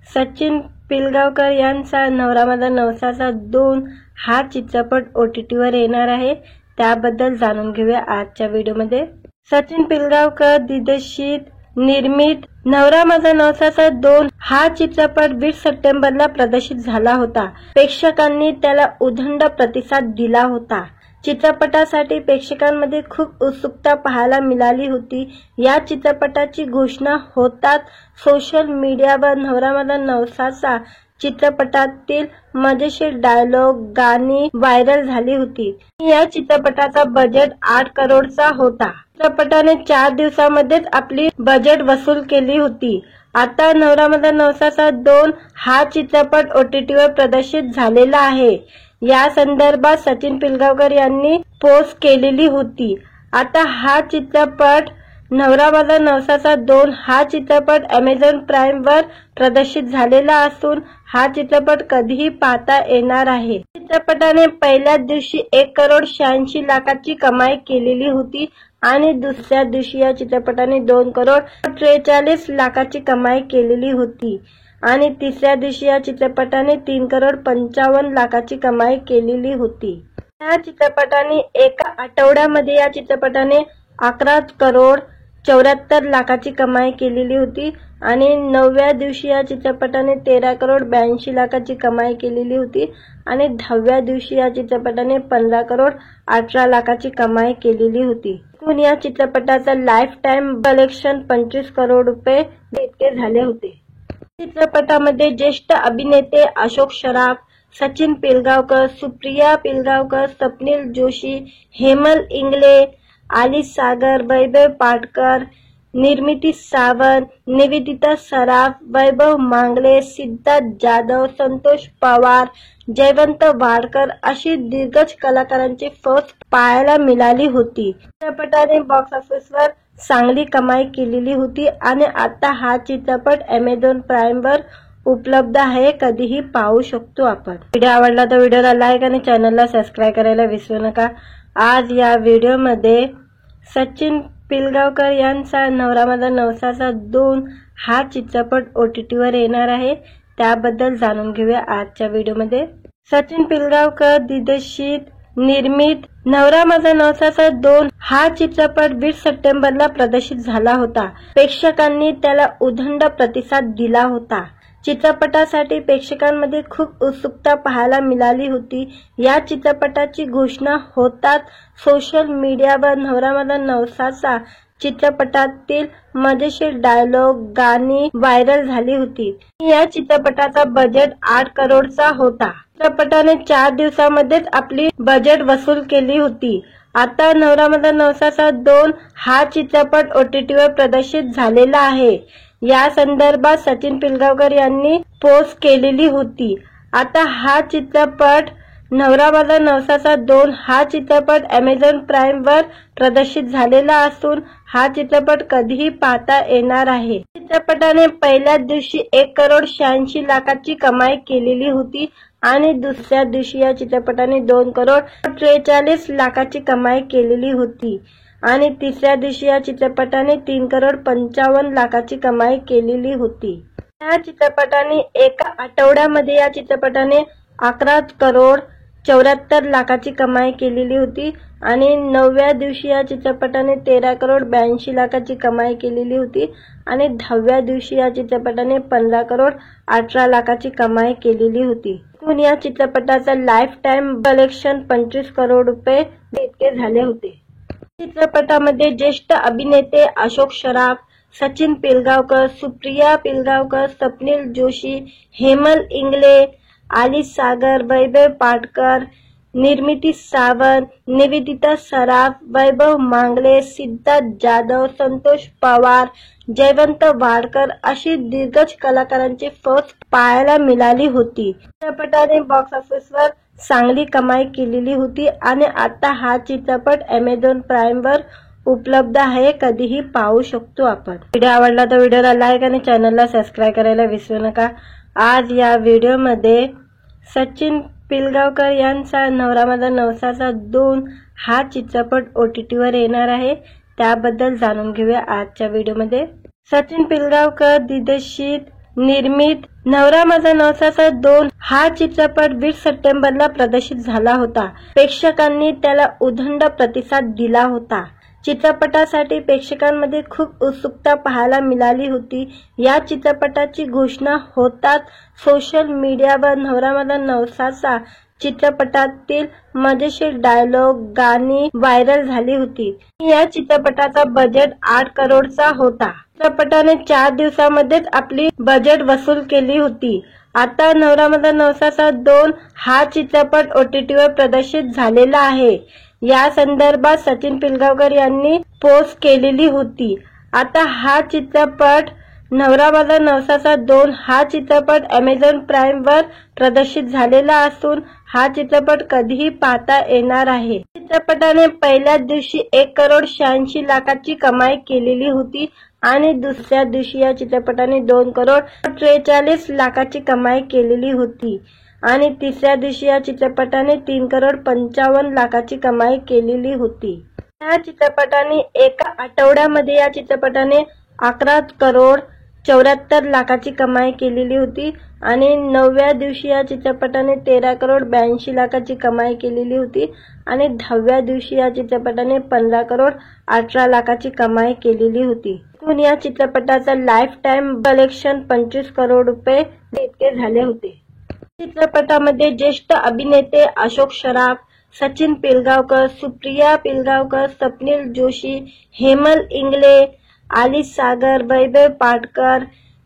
सचिन पिलगावकर यांचा नवरा माझा नवसाचा 2 हा चित्रपट OTT वर येणार आहे, त्याबद्दल जाणून घेऊया आजच्या व्हिडिओमध्ये। सचिन पिलगावकर दिग्दर्शित निर्मित नवरा माझा नवसाचा 2 हा चित्रपट 20 सप्टेंबरला प्रदर्शित झाला होता। प्रेक्षकांनी त्याला उदंड प्रतिसाद दिला होता। चित्रपटासाठी प्रेक्षकांमध्ये खूप उत्सुकता पाहायला मिळाली होती। या चित्रपटाची घोषणा होताच सोशल मीडियावर नवरा माझा नवसाचा चित्रपटातील मजेशीर डायलॉग गाणी व्हायरल झाली होती। या चित्रपटाचा बजेट 8 करोडचा होता। चित्रपटाने 4 दिवसांमध्येच आपली बजेट वसूल केली होती। आता नवरा माझा नवसाचा 2 हा चित्रपट OTT वर प्रदर्शित झालेला आहे। या संदर्भात सचिन पिलगावकर यांनी पोस्ट केलेली होती। आता हा चित्रपट नवरा माझा नवसाचा 2 हा चित्रपट Amazon Prime वर प्रदर्शित झालेला असून हा चित्रपट कधीही पाहता येणार आहे। चित्रपटाने पहिल्याच दिवशी 1,86,00,000ची कमाई केलेली होती आणि दुसऱ्या दिवशी या चित्रपटाने 2,43,00,000ची कमाई केलेली होती आणि तिसऱ्या दिवशी या चित्रपटाने 3,55,00,000ची कमाई केलेली होती। या चित्रपटाने एका आठवड्यामध्ये या चित्रपटाने 11,74,00,000ची कमाई केलेली होती आणि 9व्या दिवशी या चित्रपटाने 13,82,00,000ची कमाई केलेली होती आणि 10व्या दिवशी या चित्रपटाने 15,18,00,000ची कमाई केलेली होती। एकूण या चित्रपटाचा लाईफ टाइम कलेक्शन 25 करोड रुपये इतके झाले होते। चित्रपटामध्ये ज्येष्ठ अभिनेते अशोक सराफ, सचिन पिलगावकर, सुप्रिया पिलगावकर, स्वप्नील जोशी, हेमल इंगळे, आली सागर, वैभव पाटकर, निर्मिती सावंत, निवेदिता सराफ, वैभव मांगले, सिद्धार्थ जाधव, संतोष पवार, जयवंत वाडकर अशी दिग्गज कलाकारांची फौज पाहायला मिळाली होती। चित्रपटाने बॉक्स ऑफिसवर चांगली कमाई केलेली होती आणि आता हा चित्रपट Amazon Prime वर उपलब्ध आहे, कधीही पाहू शकतो आपण। व्हिडिओ आवडला तर व्हिडिओला लाईक आणि चॅनलला सबस्क्राइब करायला विसरू नका। आज या व्हिडिओमध्ये सचिन पिलगावकर यांचा नवरा माझा नवसाचा 2 हा चित्रपट OTT वर येणार आहे, त्याबद्दल जाणून घेऊया आजच्या व्हिडिओमध्ये। सचिन पिलगावकर दिग्दर्शित निर्मित नवरा माझा नवसाचा 2 हा चित्रपट 20 सप्टेंबरला प्रदर्शित झाला होता। प्रेक्षकांनी त्याला उदंड प्रतिसाद दिला होता। चित्रपटासाठी प्रेक्षकांमध्ये खूप उत्सुकता पाहायला मिळाली होती। या चित्रपटाची घोषणा होताच सोशल मीडियावर नवरा माझा नवसाचा चित्रपटातील मजेशीर डायलॉग गाणी व्हायरल झाली होती। या चित्रपटाचा बजेट 8 करोडचा होता। चित्रपटाने 4 दिवसांमध्येच आपली बजेट वसूल केली होती। आता नवरा माझा नवसाचा 2 हा चित्रपट OTT वर प्रदर्शित झालेला आहे। या संदर्भात सचिन पिलगावकर यांनी पोस्ट केलेली होती। आता हा चित्रपट नवरा माझा नवसाचा 2 हा चित्रपट Amazon Prime वर प्रदर्शित झालेला असून हा चित्रपट कधीही पाहता येणार आहे। चित्रपटाने पहिल्याच दिवशी 1,86,00,000ची कमाई केलेली होती आणि दुसऱ्या दिवशी या चित्रपटाने 2,43,00,000ची कमाई केलेली होती आणि तिसऱ्या दिवशी या चित्रपटाने 3,55,00,000ची कमाई केलेली होती। या चित्रपटाने एका आठवड्यामध्ये या चित्रपटाने 11,74,00,000ची कमाई केलेली होती आणि 9व्या दिवशी या चित्रपटाने 13,82,00,000ची कमाई केलेली होती आणि 10व्या दिवशी या चित्रपटाने 15,18,00,000ची कमाई केलेली होती। एकूण या चित्रपटाचा लाईफ टाइम कलेक्शन 25 करोड रुपये इतके झाले होते। चित्रपटामध्ये ज्येष्ठ अभिनेते अशोक सराफ, सचिन पिलगावकर, सुप्रिया पिलगावकर, स्वप्नील जोशी, हेमल इंगळे, आली सागर, वैभव पाटकर, निर्मिती सावंत, निवेदिता सराफ, वैभव मांगले, सिद्धार्थ जाधव, संतोष पवार, जयवंत वाडकर अशी दिग्गज कलाकारांची फौज पाहायला मिळाली होती। चित्रपटाने बॉक्स ऑफिसवर चांगली कमाई केलेली होती आणि आता हा चित्रपट Amazon Prime वर उपलब्ध आहे, कधीही पाहू शकतो आपण। व्हिडिओ आवडला तर व्हिडिओला लाईक आणि चॅनलला सबस्क्राइब करायला विसरू नका। आज या व्हिडिओमध्ये सचिन पिलगावकर यांचा नवरा माझा नवसाचा 2 हा चित्रपट OTT वर येणार आहे, त्याबद्दल जाणून घेऊया आजच्या व्हिडिओमध्ये। सचिन पिलगावकर दिग्दर्शित निर्मित नवरा माझा नवसाचा 2 हा चित्रपट 20 सप्टेंबरला प्रदर्शित झाला होता। प्रेक्षकांनी त्याला उदंड प्रतिसाद दिला होता। चित्रपटासाठी प्रेक्षकांमध्ये खूप उत्सुकता पाहायला मिळाली होती। या चित्रपटाची घोषणा होताच सोशल मीडियावर नवरा माझा नवसाचा चित्रपटातील मजेशीर डायलॉग गाणी व्हायरल झाली होती। या चित्रपटाचा बजेट 8 करोडचा होता। चित्रपटाने 4 दिवसांमध्येच आपली बजेट वसूल केली होती। आता नवरा माझा नवसाचा 2 हा चित्रपट OTT वर प्रदर्शित झालेला आहे। या संदर्भात सचिन पिलगावकर यांनी पोस्ट केलेली होती। आता हा चित्रपट नवरा माझा नवसाचा 2 हा चित्रपट Amazon Prime वर प्रदर्शित झालेला असून हा चित्रपट कधीही पाहता येणार आहे। चित्रपटाने पहिल्याच दिवशी 1,86,00,000ची कमाई केलेली होती आणि दुसऱ्या दिवशी या चित्रपटाने 2,43,00,000ची कमाई केलेली होती आणि तिसऱ्या दिवशी या चित्रपटाने 3,55,00,000ची कमाई केलेली होती। या चित्रपटाने एका आठवड्यामध्ये या चित्रपटाने 11,74,00,000ची कमाई केलेली होती आणि 9व्या दिवशी या चित्रपटाने 13,82,00,000ची कमाई केलेली होती आणि 10व्या दिवशी या चित्रपटाने 15,18,00,000ची कमाई केलेली होती। एकूण या चित्रपटाचा लाईफ टाइम कलेक्शन 25 करोड रुपये इतके झाले होते। चित्रपटामध्ये ज्येष्ठ अभिनेते अशोक सराफ, सचिन पिलगावकर, सुप्रिया पिलगावकर, स्वप्नील जोशी, हेमल इंगळे, आली सागर, वैभव पाटकर,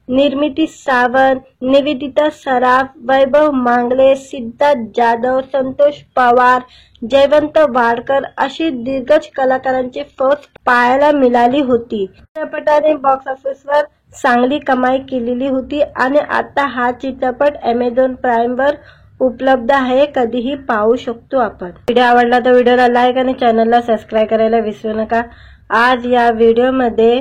निर्मिती सावंत, निवेदिता सराफ, वैभव मांगले, सिद्धार्थ जाधव, संतोष पवार, जयवंत वाडकर अशी दिग्गज कलाकारांची फौज पाहायला मिळाली होती। चित्रपटाने बॉक्स ऑफिसवर चांगली कमाई केलेली होती आणि आता हा चित्रपट Amazon Prime वर उपलब्ध आहे, कधीही पाहू शकतो आपण। व्हिडिओ आवडला तर व्हिडिओला लाईक आणि चॅनलला सबस्क्राइब करायला विसरू नका। आज या व्हिडिओमध्ये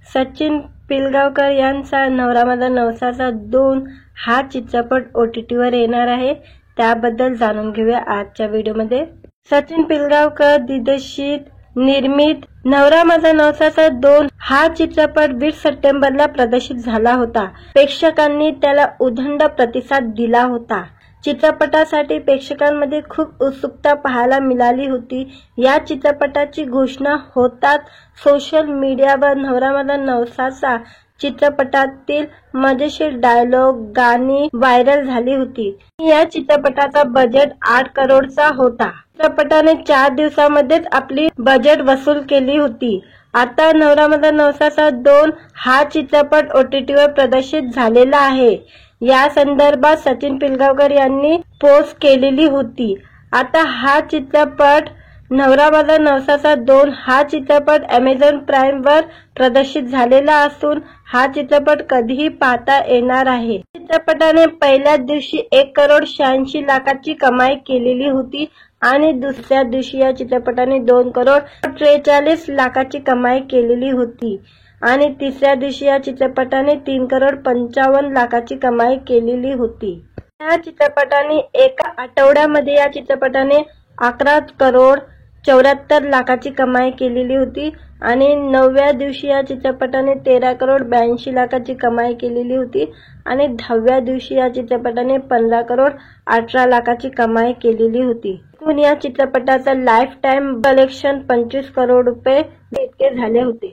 सचिन पिलगावकर यांचा नवरा माझा नवसाचा 2 हा चित्रपट OTT वर येणार आहे, त्याबद्दल जाणून घेऊया आजच्या व्हिडिओमध्ये। सचिन पिलगावकर दिग्दर्शित निर्मित नवरा माझा नवसाचा 2 हा चित्रपट 20 सप्टेंबरला प्रदर्शित झाला होता। प्रेक्षकांनी त्याला उदंड प्रतिसाद दिला होता। चित्रपटासाठी प्रेक्षकांमध्ये खूप उत्सुकता पाहायला मिळाली होती। या चित्रपटाची घोषणा होताच सोशल मीडियावर नवरा माझा नवसाचा चित्रपटातील मजेशीर डायलॉग गाणी व्हायरल झाली होती। या चित्रपटाचा बजेट 8 करोडचा होता। चित्रपटाने 4 दिवसांमध्येच आपली बजेट वसूल केली होती। आता नवरा माझा नवसाचा 2 हा चित्रपट OTT वर प्रदर्शित झालेला आहे। या संदर्भात सचिन पिलगावकर यांनी पोस्ट केलेली होती। आता हा चित्रपट नवरा माझा नवसाचा 2 हा चित्रपट Amazon Prime वर प्रदर्शित झालेला असून हा चित्रपट कधीही पाहता येणार आहे। चित्रपटाने पहिल्या दिवशी 1,86,00,000ची कमाई केलेली होती आणि दुसऱ्या दिवशी या चित्रपटाने 2,43,00,000ची कमाई केलेली होती आणि तिसऱ्या दिवशी या चित्रपटाने 3,55,00,000ची कमाई केलेली होती। या चित्रपटाने एका आठवड्यामध्ये या चित्रपटाने 11,74,00,000ची कमाई केलेली होती आणि 9व्या दिवशी या चित्रपटाने 13,82,00,000ची कमाई केलेली होती आणि 10व्या दिवशी या चित्रपटाने 15,18,00,000ची कमाई केलेली होती। एकूण या चित्रपटाचा लाईफ टाइम कलेक्शन 25 करोड रुपये इतके झाले होते।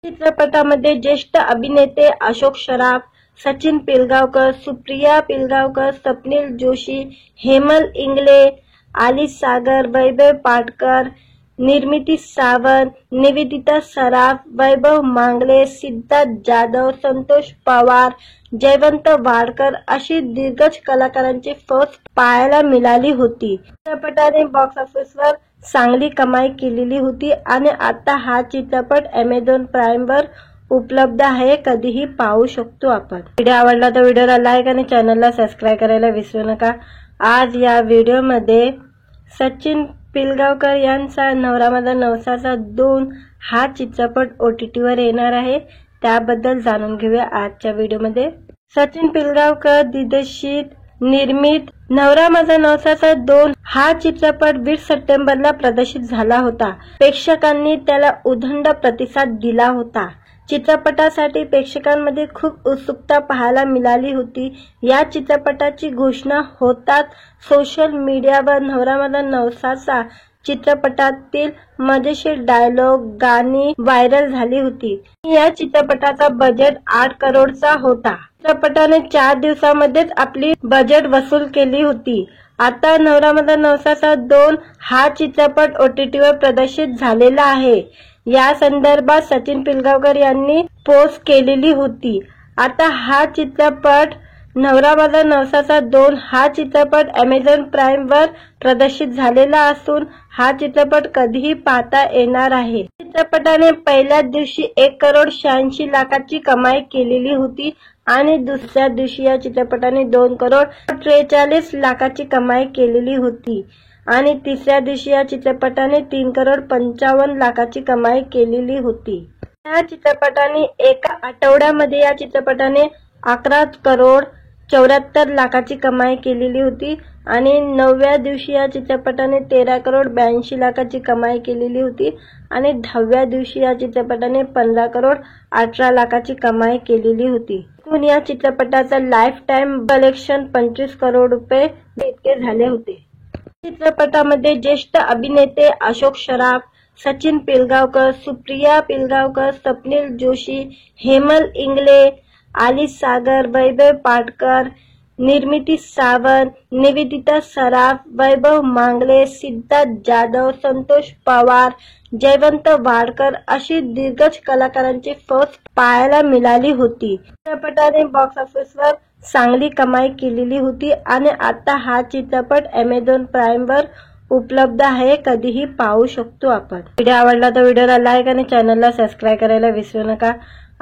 चित्रपटामध्ये ज्येष्ठ अभिनेते अशोक सराफ, सचिन पिलगावकर, सुप्रिया पिलगावकर, स्वप्नील जोशी, हेमल इंगळे, आली सागर, वैभव पाटकर, निर्मिती सावंत, निवेदिता सराफ, वैभव मांगले, सिद्धार्थ जाधव, संतोष पवार, जयवंत वाडकर अशी दिग्गज कलाकारांची फौज पाहायला मिळाली होती। चित्रपटाने बॉक्स ऑफिसवर चांगली कमाई केलेली होती आणि आता हा चित्रपट Amazon Prime वर उपलब्ध आहे, कधीही पाहू शकतो आपण। व्हिडिओ आवडला तर व्हिडिओला लाईक आणि चॅनलला सबस्क्राइब करायला विसरू नका। आज या व्हिडिओमध्ये सचिन पिलगावकर यांचा नवरा माझा नवसाचा 2 हा चित्रपट OTT वर येणार आहे, त्याबद्दल जाणून घेऊया आजच्या व्हिडिओमध्ये। सचिन पिलगावकर दिग्दर्शित निर्मित नवरा माझा नवसाचा 2 हा चित्रपट 20 सप्टेंबरला प्रदर्शित झाला होता। प्रेक्षकांनी त्याला उदंड प्रतिसाद दिला होता। चित्रपटासाठी प्रेक्षकांमध्ये खूप उत्सुकता पाहायला मिळाली होती। या चित्रपटाची घोषणा होताच सोशल मीडियावर नवरा माझा नवसाचा चित्रपटातील मजेशीर डायलॉग गाणी व्हायरल झाली होती। या चित्रपटाचा बजेट 8 करोडचा होता। चित्रपटाने 4 दिवसांमध्येच आपली बजेट वसूल केली होती। आता नवरा माझा नवसाचा 2 हा चित्रपट OTT वर प्रदर्शित झालेला आहे। या संदर्भात सचिन पिलगावकर यांनी पोस्ट केलेली होती। आता हा चित्रपट नवरा माझा नवसाचा 2 हा चित्रपट Amazon Prime वर प्रदर्शित झालेला असून हा चित्रपट कधीही पाहता येणार आहे। चित्रपटाने पहिल्या दिवशी 1,86,00,000ची कमाई केलेली होती आणि दुसऱ्या दिवशी या चित्रपटाने 2,43,00,000ची कमाई केलेली होती आणि तिसऱ्या दिवशी या चित्रपटाने 3,55,00,000ची कमाई केलेली होती। या चित्रपटाने एका आठवड्यामध्ये या चित्रपटाने 11,74,00,000ची कमाई केलेली होती आणि 9व्या दिवशी या चित्रपटाने 13,82,00,000ची कमाई केलेली होती आणि 10व्या दिवशी या चित्रपटाने 15,18,00,000ची कमाई केलेली होती। एकूण या चित्रपटाचा लाईफ टाइम कलेक्शन 25 करोड रुपये इतके झाले होते। चित्रपटामध्ये ज्येष्ठ अभिनेते अशोक सराफ, सचिन पिलगावकर, सुप्रिया पिलगावकर, स्वप्नील जोशी, हेमल इंगळे, आली सागर, वैभव पाटकर, निर्मिती सावंत, निवेदिता सराफ, वैभव मांगले, सिद्धार्थ जाधव, संतोष पवार, जयवंत वाडकर अशी दिग्गज कलाकारांची फौज पाहायला मिळाली होती। चित्रपटाने बॉक्स ऑफिसवर चांगली कमाई केलेली होती आणि आता हा चित्रपट Amazon Prime वर उपलब्ध आहे, कधीही पाहू शकतो आपण। व्हिडिओ आवडला तर व्हिडिओला लाईक आणि चॅनलला सबस्क्राइब करायला विसरू नका।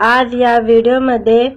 आज या व्हिडिओमध्ये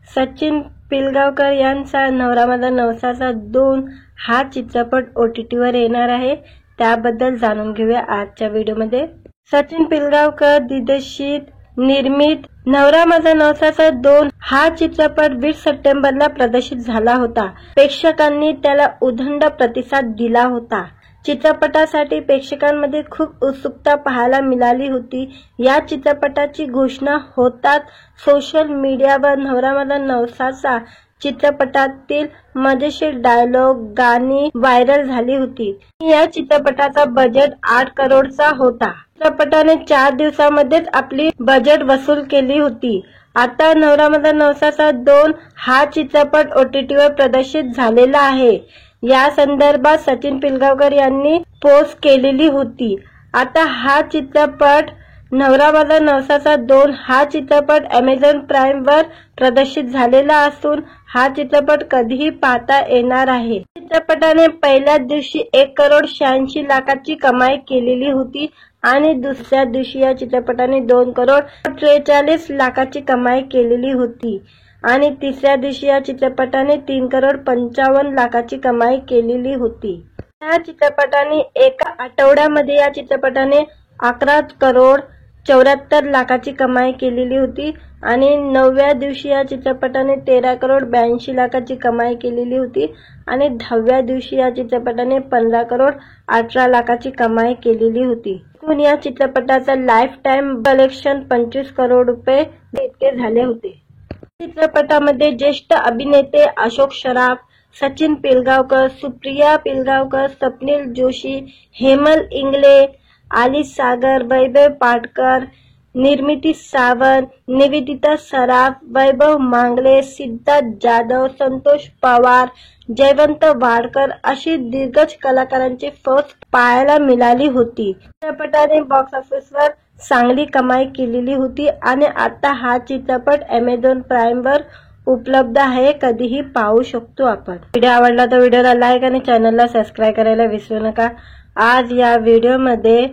सचिन पिलगावकर यांचा नवरा माझा नवसाचा 2 हा चित्रपट OTT वर येणार आहे, त्याबद्दल जाणून घेऊया आजच्या व्हिडिओमध्ये। सचिन पिलगावकर दिग्दर्शित निर्मित नवरा माझा नवसाचा 2 हा चित्रपट 20 सप्टेंबरला प्रदर्शित झाला होता। प्रेक्षकांनी त्याला उदंड प्रतिसाद दिला होता। चित्रपटासाठी प्रेक्षकांमध्ये खूप उत्सुकता पाहायला मिळाली होती। या चित्रपटाची घोषणा होताच सोशल मीडियावर नवरा माझा नवसाचा चित्रपटातील मजेशीर डायलॉग गाणी व्हायरल झाली होती। या चित्रपटाचा बजेट 8 करोडचा होता। चित्रपटाने 4 दिवसांमध्येच आपली बजेट वसूल केली होती। आता नवरा माझा नवसाचा 2 हा चित्रपट OTT वर प्रदर्शित झालेला आहे। या संदर्भात सचिन पिलगावकर यांनी पोस्ट केलेली होती। आता हा चित्रपट नवरा माझा नवसाचा 2 हा चित्रपट Amazon Prime वर प्रदर्शित झालेला असून हा चित्रपट कधीही पाहता येणार आहे। चित्रपटाने पहिल्याच दिवशी 1,86,00,000ची कमाई केलेली होती आणि दुसऱ्या दिवशी या चित्रपटाने 2,43,00,000ची कमाई केलेली होती आणि तिसऱ्या दिवशी या चित्रपटाने 3,55,00,000ची कमाई केलेली होती। या चित्रपटाने एका आठवड्यामध्ये या चित्रपटाने 11,74,00,000ची कमाई केलेली होती आणि 9व्या दिवशी या चित्रपटाने 13,82,00,000ची कमाई केलेली होती आणि 10व्या दिवशी या चित्रपटाने 15,18,00,000ची कमाई केलेली होती। एकूण या चित्रपटाचा लाईफ टाइम कलेक्शन 25 करोड रुपये इतके झाले होते। चित्रपटामध्ये ज्येष्ठ अभिनेते अशोक सराफ, सचिन पिलगावकर, सुप्रिया पिलगावकर, स्वप्नील जोशी, हेमल इंगळे, आली सागर, वैभव पाटकर, निर्मिती सावंत, निवेदिता सराफ, वैभव मांगले, सिद्धार्थ जाधव, संतोष पवार, जयवंत वाडकर अशी दिग्गज कलाकारांची फौज पाहायला मिळाली होती। चित्रपटाने बॉक्स ऑफिसवर चांगली कमाई केलेली होती आणि आता हा चित्रपट Amazon Prime वर उपलब्ध आहे, कधीही पाहू शकतो आपण। व्हिडिओ आवडला तर व्हिडिओला लाईक आणि चॅनलला सबस्क्राइब करायला विसरू नका। आज या व्हिडिओमध्ये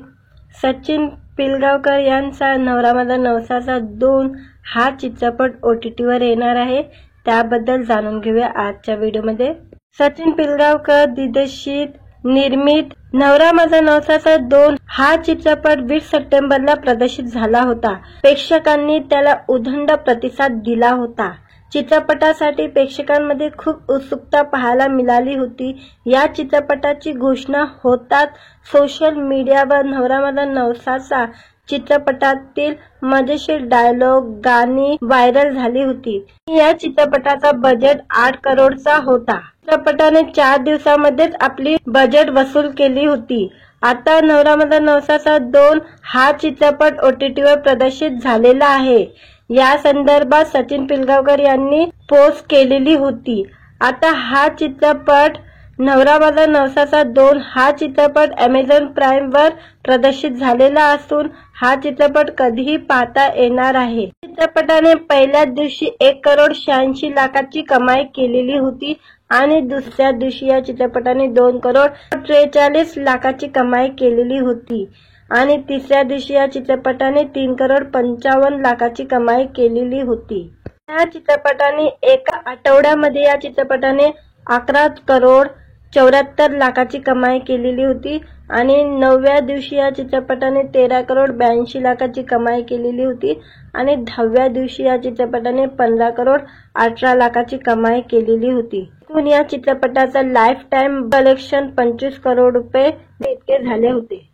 सचिन पिलगावकर यांचा नवरा माझा नवसाचा 2 हा चित्रपट OTT वर येणार आहे, त्याबद्दल जाणून घेऊया आजच्या व्हिडिओमध्ये। सचिन पिलगावकर दिग्दर्शित निर्मित नवरा माझा नवसाचा 2 हा चित्रपट 20 सप्टेंबरला प्रदर्शित झाला होता। प्रेक्षकांनी त्याला उदंड प्रतिसाद दिला होता। चित्रपटासाठी प्रेक्षकांमध्ये खूप उत्सुकता पाहायला मिळाली होती। या चित्रपटाची घोषणा होताच सोशल मीडियावर नवरा माझा नवसाचा चित्रपटातील मजेशीर डायलॉग गाणी व्हायरल झाली होती। या चित्रपटाचा बजेट 8 करोडचा होता। चित्रपटाने 4 दिवसांमध्येच आपली बजेट वसूल केली होती। आता नवरा माझा नवसाचा 2 हा चित्रपट OTT वर प्रदर्शित झालेला आहे। या संदर्भात सचिन पिलगावकर यांनी पोस्ट केलेली होती। आता हा चित्रपट नवरा माझा नवसाचा 2 हा चित्रपट Amazon Prime वर प्रदर्शित झालेला असून हा चित्रपट कधीही पाहता येणार आहे। चित्रपटाने पहिल्याच दिवशी 1,86,00,000ची कमाई केलेली होती आणि दुसऱ्या दिवशी या चित्रपटाने 2,43,00,000ची कमाई केलेली होती आणि तिसऱ्या दिवशी या चित्रपटाने 3,55,00,000ची कमाई केलेली होती। या चित्रपटाने एका आठवड्यामध्ये या चित्रपटाने 11,74,00,000ची कमाई केलेली होती आणि 9व्या दिवशी या चित्रपटाने 13,82,00,000ची कमाई केलेली होती आणि 10व्या दिवशी या चित्रपटाने 15,18,00,000ची कमाई केलेली होती। एकूण या चित्रपटाचा लाईफ टाइम कलेक्शन 25 करोड रुपये इतके झाले होते।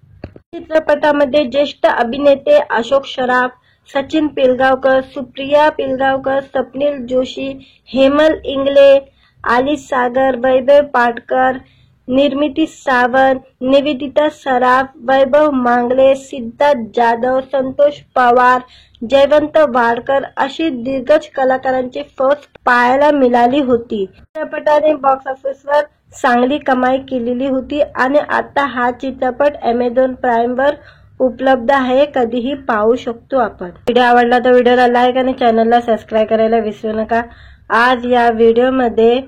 चित्रपटामध्ये ज्येष्ठ अभिनेते अशोक सराफ, सचिन पिलगावकर, सुप्रिया पिलगावकर, स्वप्नील जोशी, हेमल इंगळे, आली सागर, वैभव पाटकर, निर्मिती सावंत, निवेदिता सराफ, वैभव मांगले, सिद्धार्थ जाधव, संतोष पवार, जयवंत वाडकर अशी दिग्गज कलाकारांची फौज पाहायला मिळाली होती। चित्रपटाने बॉक्स ऑफिसवर चांगली कमाई केलेली होती आणि आता हा चित्रपट Amazon Prime वर उपलब्ध आहे, कधीही पाहू शकतो आपण। व्हिडिओ आवडला तर व्हिडिओला लाईक आणि चॅनलला सबस्क्राइब करायला विसरू नका। आज या व्हिडिओमध्ये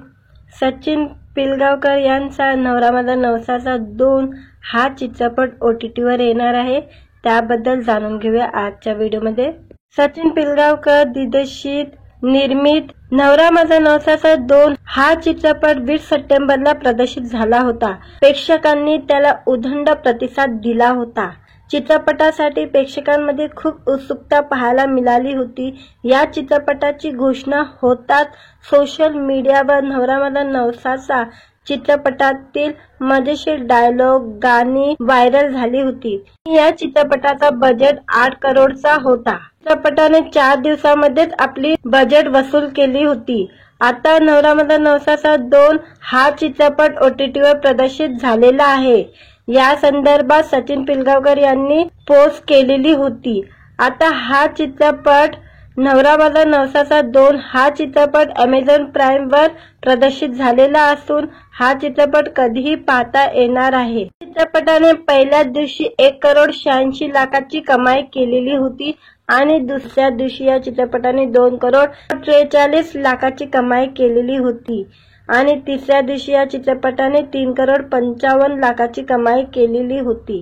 सचिन पिलगावकर यांचा नवरा माझा नवसाचा 2 हा चित्रपट OTT वर येणार आहे, त्याबद्दल जाणून घेऊया आजच्या व्हिडिओमध्ये। सचिन पिलगावकर दिग्दर्शित निर्मित नवरा माझा नवसाचा 2 हा चित्रपट 20 सप्टेंबरला प्रदर्शित झाला होता। प्रेक्षकांनी त्याला उदंड प्रतिसाद दिला होता। चित्रपटासाठी प्रेक्षकांमध्ये खूप उत्सुकता पाहायला मिळाली होती। या चित्रपटाची घोषणा होताच सोशल मीडियावर नवरा माझा नवसाचा चित्रपटातील मजेशीर डायलॉग गाणी व्हायरल झाली होती। या चित्रपटाचा बजेट 8 करोडचा होता। चित्रपटाने 4 दिवसांमध्येच आपली बजेट वसूल केली होती। आता नवरा माझा नवसाचा 2 हा चित्रपट OTT वर प्रदर्शित झालेला आहे। या संदर्भात सचिन पिलगावकर यांनी पोस्ट केलेली होती। आता हा चित्रपट नवरा माझा नवसाचा 2 हा चित्रपट Amazon Prime वर प्रदर्शित झालेला असून हा चित्रपट कधीही पाहता येणार आहे। चित्रपटाने पहिल्या दिवशी 1,86,00,000ची कमाई केलेली होती आणि दुसऱ्या दिवशी या चित्रपटाने 2,43,00,000ची कमाई केलेली होती आणि तिसऱ्या दिवशी या चित्रपटाने 3,55,00,000ची कमाई केलेली होती।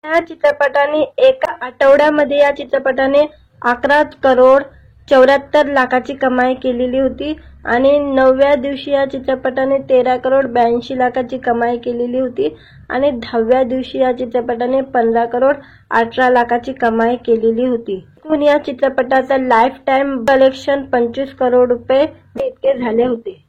या चित्रपटाने एका आठवड्यामध्ये या चित्रपटाने 11,74,00,000ची कमाई केलेली होती आणि 9व्या दिवशी या चित्रपटाने 13,82,00,000ची कमाई केलेली होती आणि 10व्या दिवशी या चित्रपटाने 15,18,00,000ची कमाई केलेली होती। एकूण या चित्रपटाचा लाईफ टाइम कलेक्शन 25 करोड रुपये इतके झाले होते।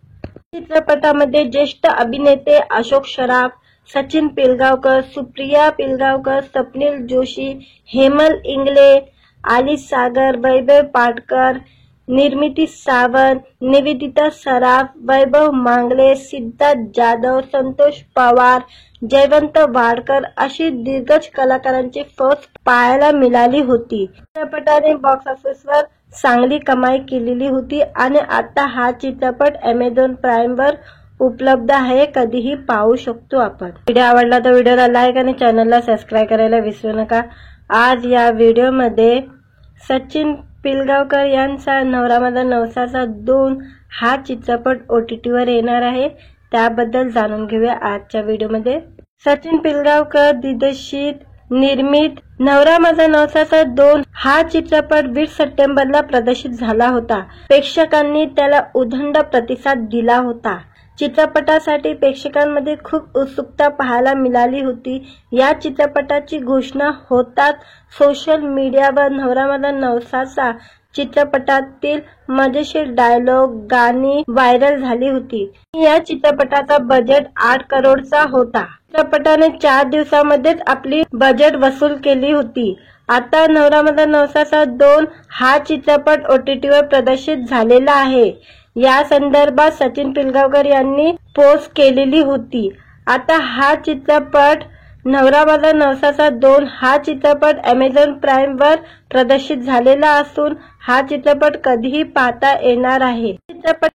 चित्रपटामध्ये ज्येष्ठ अभिनेते अशोक सराफ, सचिन पिलगावकर, सुप्रिया पिलगावकर, स्वप्नील जोशी, हेमल इंगळे, आली सागर, वैभव पाटकर, निर्मिती सावंत, निवेदिता सराफ, वैभव मांगले, सिद्धार्थ जाधव, संतोष पवार, जयवंत वाडकर अशी दिग्गज कलाकारांची फौज पाहायला मिळाली होती। चित्रपटाने बॉक्स ऑफिसवर चांगली कमाई केलेली होती आणि आता हा चित्रपट Amazon Prime वर उपलब्ध आहे, कधीही पाहू शकतो आपण। व्हिडिओ आवडला तर व्हिडिओला लाईक आणि चॅनलला सबस्क्राइब करायला विसरू नका। आज या व्हिडिओमध्ये सचिन पिलगावकर यांचा नवरा माझा नवसाचा 2 हा चित्रपट OTT वर येणार आहे, त्याबद्दल जाणून घेऊया आजच्या व्हिडिओमध्ये। सचिन पिलगावकर दिग्दर्शित निर्मित नवरा माझा नवसाचा 2 हा चित्रपट 20 सप्टेंबरला प्रदर्शित झाला होता। प्रेक्षकांनी त्याला उदंड प्रतिसाद दिला होता। चित्रपटासाठी प्रेक्षकांमध्ये खूप उत्सुकता पाहायला मिळाली होती। या चित्रपटाची घोषणा होताच सोशल मीडियावर नवरा माझा नवसाचा चित्रपटातील मजेशीर डायलॉग गाणी व्हायरल झाली होती। या चित्रपटाचा बजेट 8 करोडचा होता। चित्रपटाने 4 दिवसांमध्येच आपली बजेट वसूल केली होती। आता नवरा माझा नवसाचा 2 हा चित्रपट OTT वर प्रदर्शित झालेला आहे। या संदर्भात सचिन पिलगावकर यांनी पोस्ट केलेली होती। आता हा चित्रपट नवरा माझा नवसाचा 2 हा चित्रपट Amazon Prime वर प्रदर्शित झालेला असून हा चित्रपट कधीही पाहता येणार आहे। चित्रपट